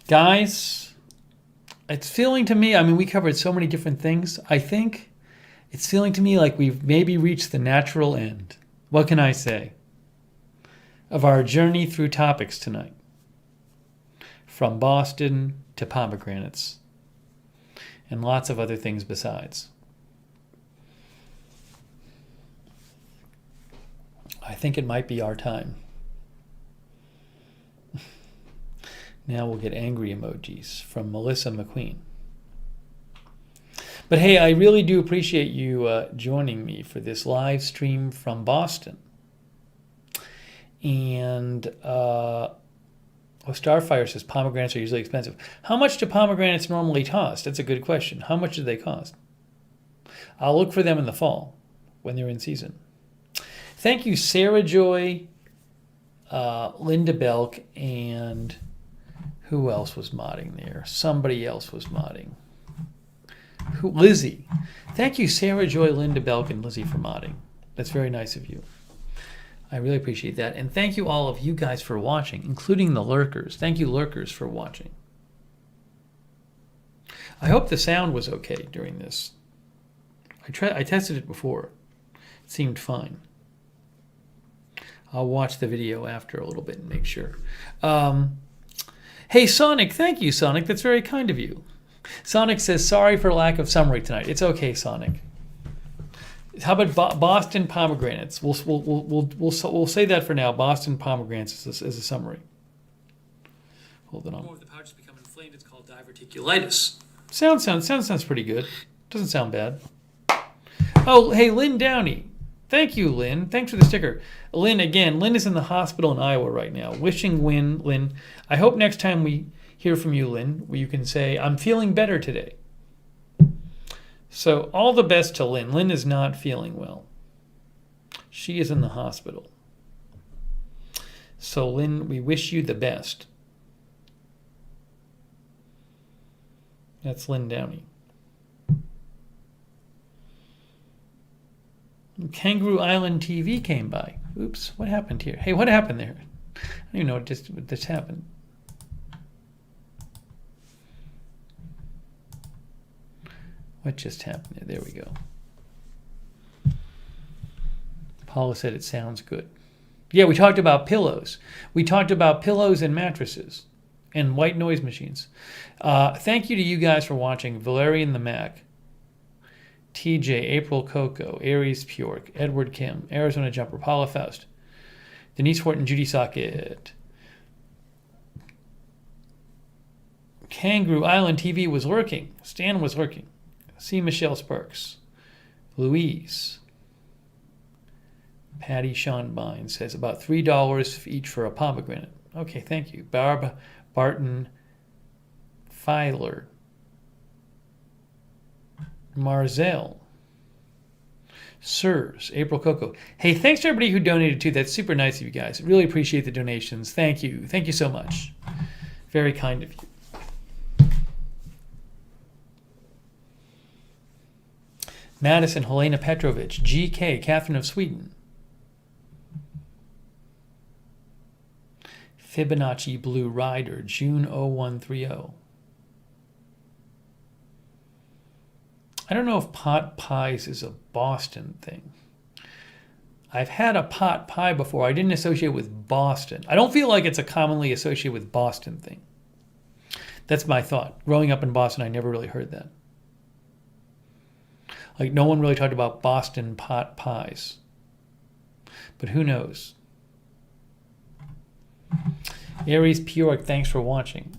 Guys, it's feeling to me, I mean, we covered so many different things. I think it's feeling to me like we've maybe reached the natural end. What can I say? Of our journey through topics tonight. From Boston to pomegranates. And lots of other things besides. I think it might be our time. Now we'll get angry emojis from Melissa McQueen. But hey, I really do appreciate you joining me for this live stream from Boston. And Starfire says pomegranates are usually expensive. How much do pomegranates normally cost? That's a good question. How much do they cost? I'll look for them in the fall when they're in season. Thank you, Sarah Joy, Linda Belk, and who else was modding there? Somebody else was modding. Lizzie. Thank you, Sarah Joy, Linda Belk, and Lizzie for modding. That's very nice of you. I really appreciate that. And thank you all of you guys for watching, including the lurkers. Thank you, lurkers, for watching. I hope the sound was okay during this. I tested it before. It seemed fine. I'll watch the video after a little bit and make sure. Hey, Sonic, thank you, Sonic. That's very kind of you. Sonic says, sorry for lack of summary tonight. It's okay, Sonic. How about Boston pomegranates? We'll say that for now. Boston pomegranates as a summary. Hold on. If the pouch has become inflamed, it's called diverticulitis. Sounds pretty good. Doesn't sound bad. Oh, hey, Lynn Downey. Thank you, Lynn. Thanks for the sticker. Lynn is in the hospital in Iowa right now. Wishing Lynn. I hope next time we hear from you, Lynn, you can say, I'm feeling better today. So all the best to Lynn. Lynn is not feeling well. She is in the hospital. So Lynn, we wish you the best. That's Lynn Downey. Kangaroo Island TV came by. Oops, what happened here? Hey, what happened there? I don't even know what just happened. What just happened there? There we go. Paula said it sounds good. Yeah, we talked about pillows. We talked about pillows and mattresses and white noise machines. Thank you to you guys for watching. Valerian the Mac. TJ, April Coco, Aries Pjork, Edward Kim, Arizona Jumper, Paula Faust, Denise Horton, Judy Socket. Kangaroo Island TV was lurking. Stan was lurking. See Michelle Sparks. Louise. Patty Sean Bine says about $3 each for a pomegranate. Okay, thank you. Barb Barton Filer. Marzell. Sirs, April Coco. Hey, thanks to everybody who donated too. That's super nice of you guys. Really appreciate the donations. Thank you. Thank you so much. Very kind of you. Madison Helena Petrovich. GK, Catherine of Sweden. Fibonacci Blue Rider, June 0130. I don't know if pot pies is a Boston thing. I've had a pot pie before. I didn't associate with Boston. I don't feel like it's a commonly associated with Boston thing. That's my thought. Growing up in Boston, I never really heard that. Like, no one really talked about Boston pot pies. But who knows? Aries Pure, thanks for watching.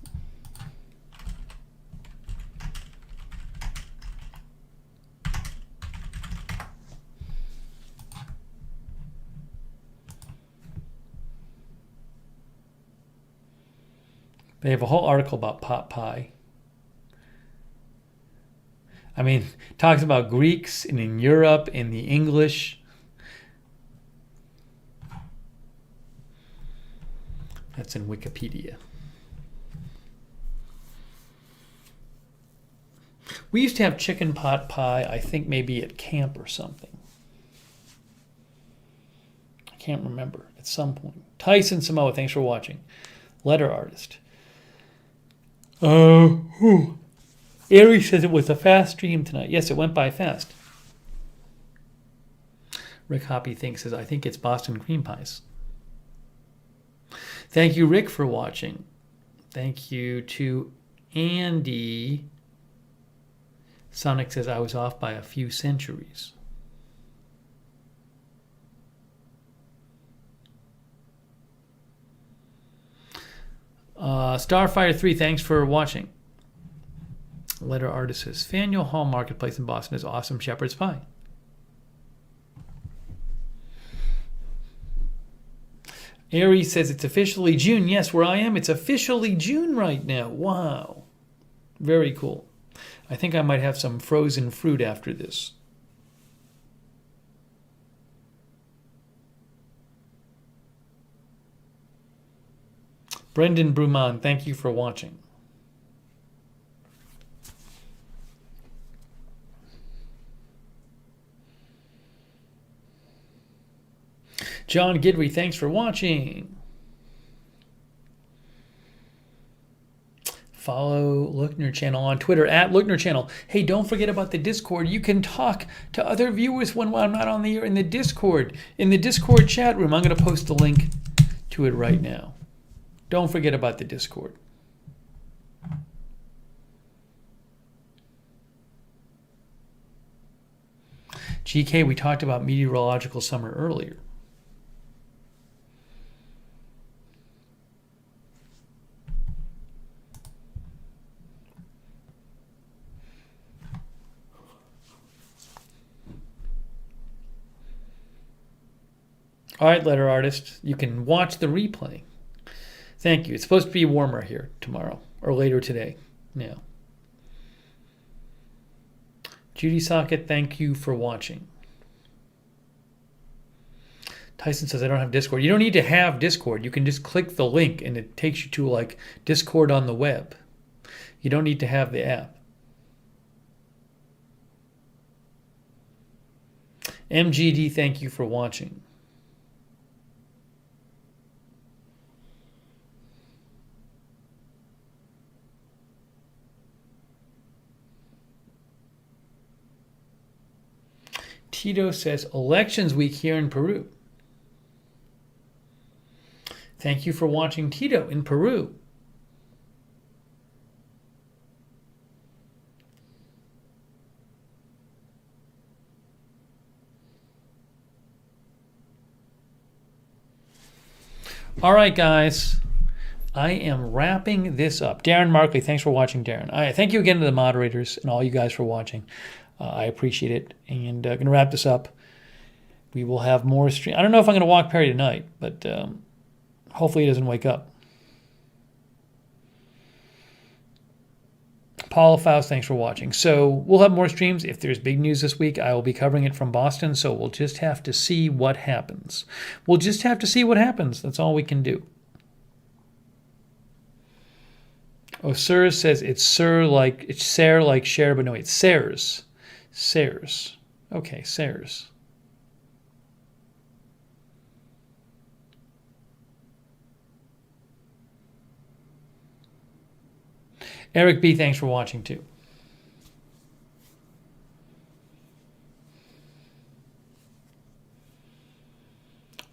They have a whole article about pot pie. I mean, talks about Greeks and in Europe and the English. That's in Wikipedia. We used to have chicken pot pie, I think maybe at camp or something. I can't remember, at some point. Tyson Samoa, thanks for watching. Letter artist. Ari says it was a fast stream tonight. Yes, it went by fast. Rick Hoppy says, I think it's Boston cream pies. Thank you, Rick, for watching. Thank you to Andy. Sonic says, I was off by a few centuries. Starfire 3, thanks for watching. Letter artist says, Faneuil Hall Marketplace in Boston is awesome shepherd's pie. Aries says it's officially June. Yes, where I am, it's officially June right now. Wow. Very cool. I think I might have some frozen fruit after this. Brendan Bruman, thank you for watching. John Gidry, thanks for watching. Follow Lookner channel on Twitter at Lookner channel. Hey, don't forget about the Discord. You can talk to other viewers when I'm not on the air in the Discord. In the Discord chat room. I'm going to post a link to it right now. Don't forget about the Discord. GK, we talked about meteorological summer earlier. All right, letter artist, you can watch the replay. Thank you. It's supposed to be warmer here tomorrow or later today. Yeah. Judy Socket, thank you for watching. Tyson says, I don't have Discord. You don't need to have Discord. You can just click the link and it takes you to like Discord on the web. You don't need to have the app. MGD, thank you for watching. Tito says, elections week here in Peru. Thank you for watching, Tito, in Peru. All right, guys. I am wrapping this up. Darren Markley, thanks for watching, Darren. Thank you again to the moderators and all you guys for watching. I appreciate it. And going to wrap this up. We will have more stream. I don't know if I'm going to walk Perry tonight, but hopefully he doesn't wake up. Paul Faust, thanks for watching. So we'll have more streams. If there's big news this week, I will be covering it from Boston. So we'll just have to see what happens. We'll just have to see what happens. That's all we can do. Oh, Sir says it's Sir like it's Ser like share, but no, it's Sers. Sers. Okay, Sers. Eric B, thanks for watching too.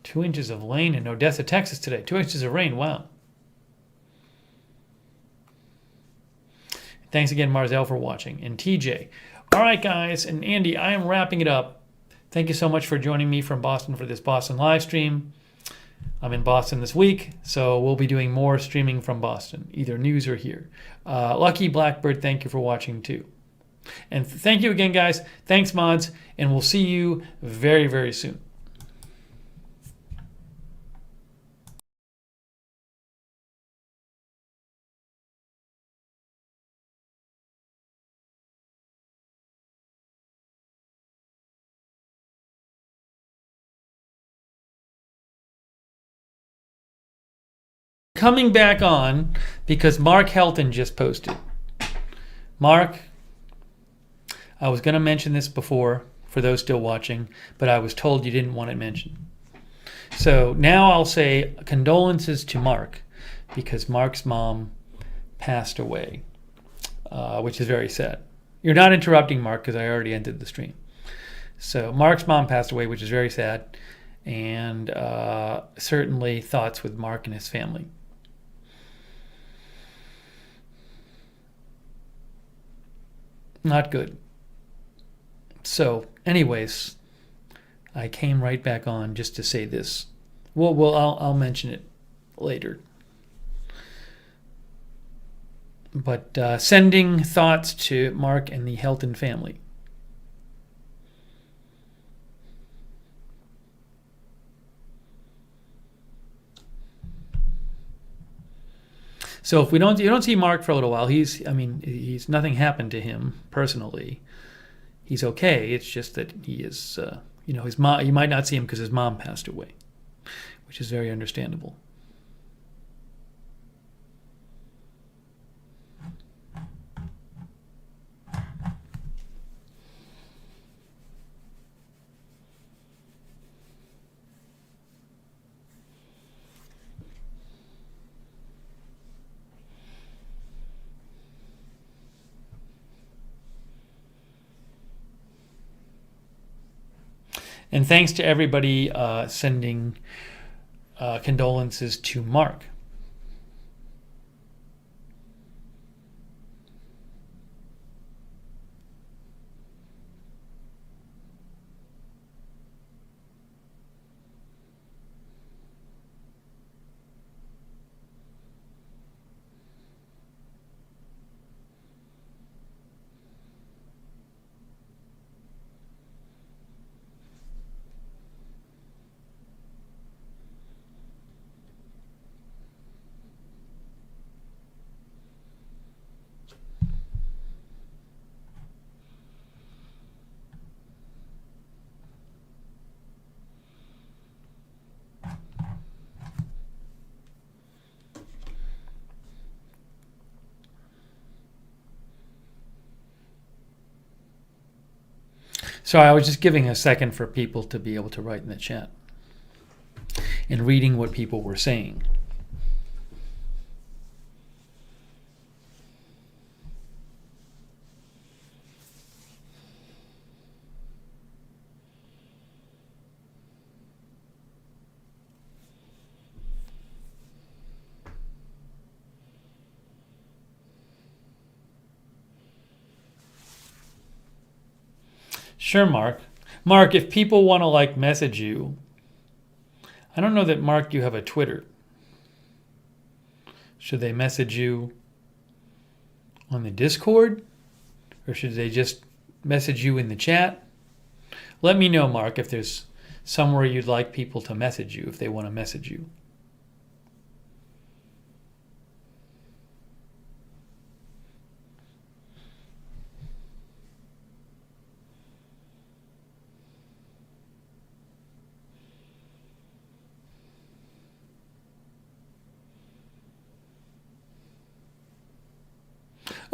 Two inches of rain in Odessa, Texas today. 2 inches of rain. Wow. Thanks again, Marzel, for watching. And TJ. All right, guys. And Andy, I am wrapping it up. Thank you so much for joining me from Boston for this Boston live stream. I'm in Boston this week, so we'll be doing more streaming from Boston, either news or here. Lucky Blackbird, thank you for watching too. And thank you again, guys. Thanks, mods. And we'll see you very, very soon. Coming back on because Mark Helton just posted. Mark, I was going to mention this before for those still watching, but I was told you didn't want it mentioned. So now I'll say condolences to Mark because Mark's mom passed away, which is very sad. You're not interrupting, Mark, because I already ended the stream. So Mark's mom passed away, which is very sad, and certainly thoughts with Mark and his family. Not good. So, anyways, I came right back on just to say this. Well, I'll mention it later. But sending thoughts to Mark and the Helton family. So if you don't see Mark for a little while, he's nothing happened to him personally. He's okay. It's just that he is, his mom. You might not see him because his mom passed away, which is very understandable. And thanks to everybody sending condolences to Mark. So I was just giving a second for people to be able to write in the chat and reading what people were saying. Sure, Mark. Mark, if people want to message you, I don't know that, Mark, you have a Twitter. Should they message you on the Discord? Or should they just message you in the chat? Let me know, Mark, if there's somewhere you'd like people to message you, if they want to message you.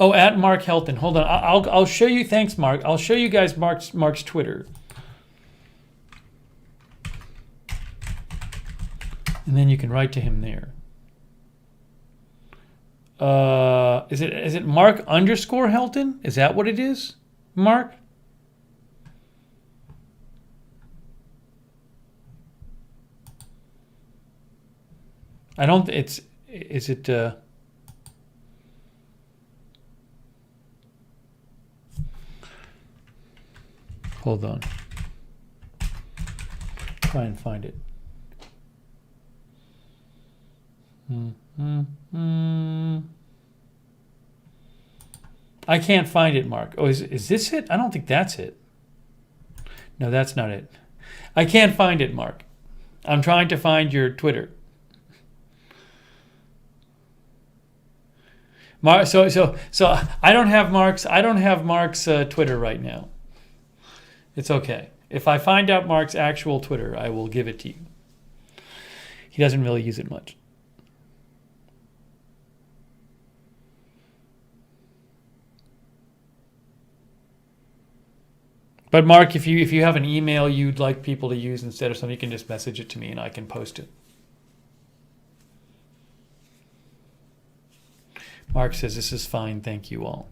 Oh, at Mark Helton. Hold on. I'll show you. Thanks, Mark. I'll show you guys Mark's Twitter. And then you can write to him there. Is it Mark _ Helton? Is that what it is? Mark? I don't, is it, hold on. Try and find it. I can't find it, Mark. Oh, is this it? I don't think that's it. No, that's not it. I can't find it, Mark. I'm trying to find your Twitter. Mark, so I don't have Mark's Twitter right now. It's okay. If I find out Mark's actual Twitter, I will give it to you. He doesn't really use it much. But Mark, if you have an email you'd like people to use instead of something, you can just message it to me and I can post it. Mark says, this is fine, thank you all.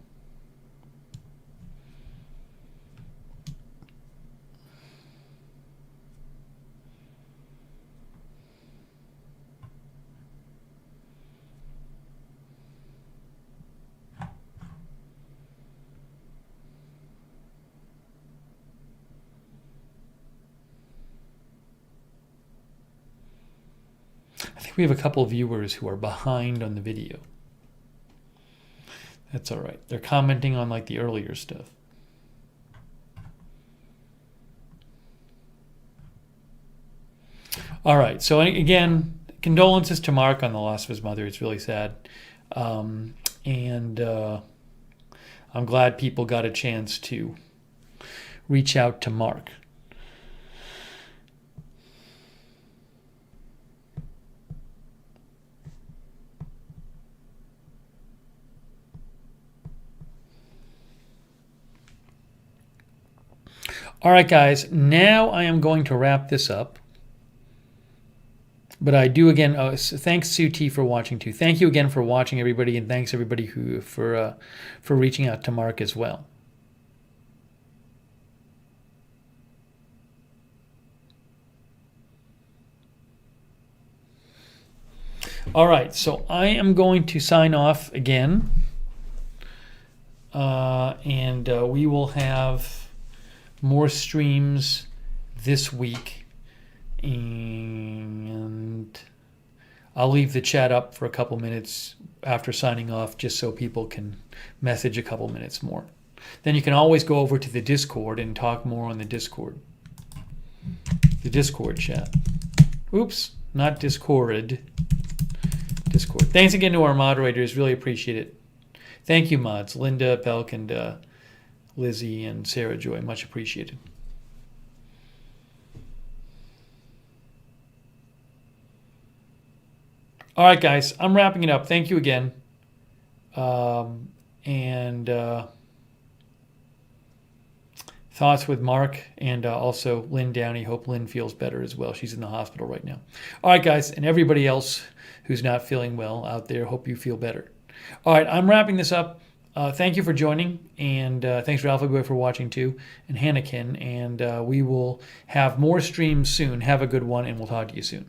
I think we have a couple of viewers who are behind on the video. That's all right. They're commenting on like the earlier stuff. All right. So again, condolences to Mark on the loss of his mother. It's really sad. And I'm glad people got a chance to reach out to Mark. All right, guys, now I am going to wrap this up. But I do again, thanks Sue T for watching too. Thank you again for watching, everybody, and thanks everybody for reaching out to Mark as well. All right, so I am going to sign off again, and we will have more streams this week, and I'll leave the chat up for a couple minutes after signing off just so people can message a couple minutes more. Then you can always go over to the Discord and talk more on the Discord chat. Oops, not Discord. Discord. Thanks again to our moderators, really appreciate it. Thank you, mods, Linda, Belk, and Lizzie and Sarah Joy, much appreciated. All right, guys, I'm wrapping it up. Thank you again. Thoughts with Mark and also Lynn Downey. Hope Lynn feels better as well. She's in the hospital right now. All right, guys, and everybody else who's not feeling well out there, hope you feel better. All right, I'm wrapping this up. Thank you for joining, and thanks for Alpha Boy for watching too, and Hanakin, and we will have more streams soon. Have a good one, and we'll talk to you soon.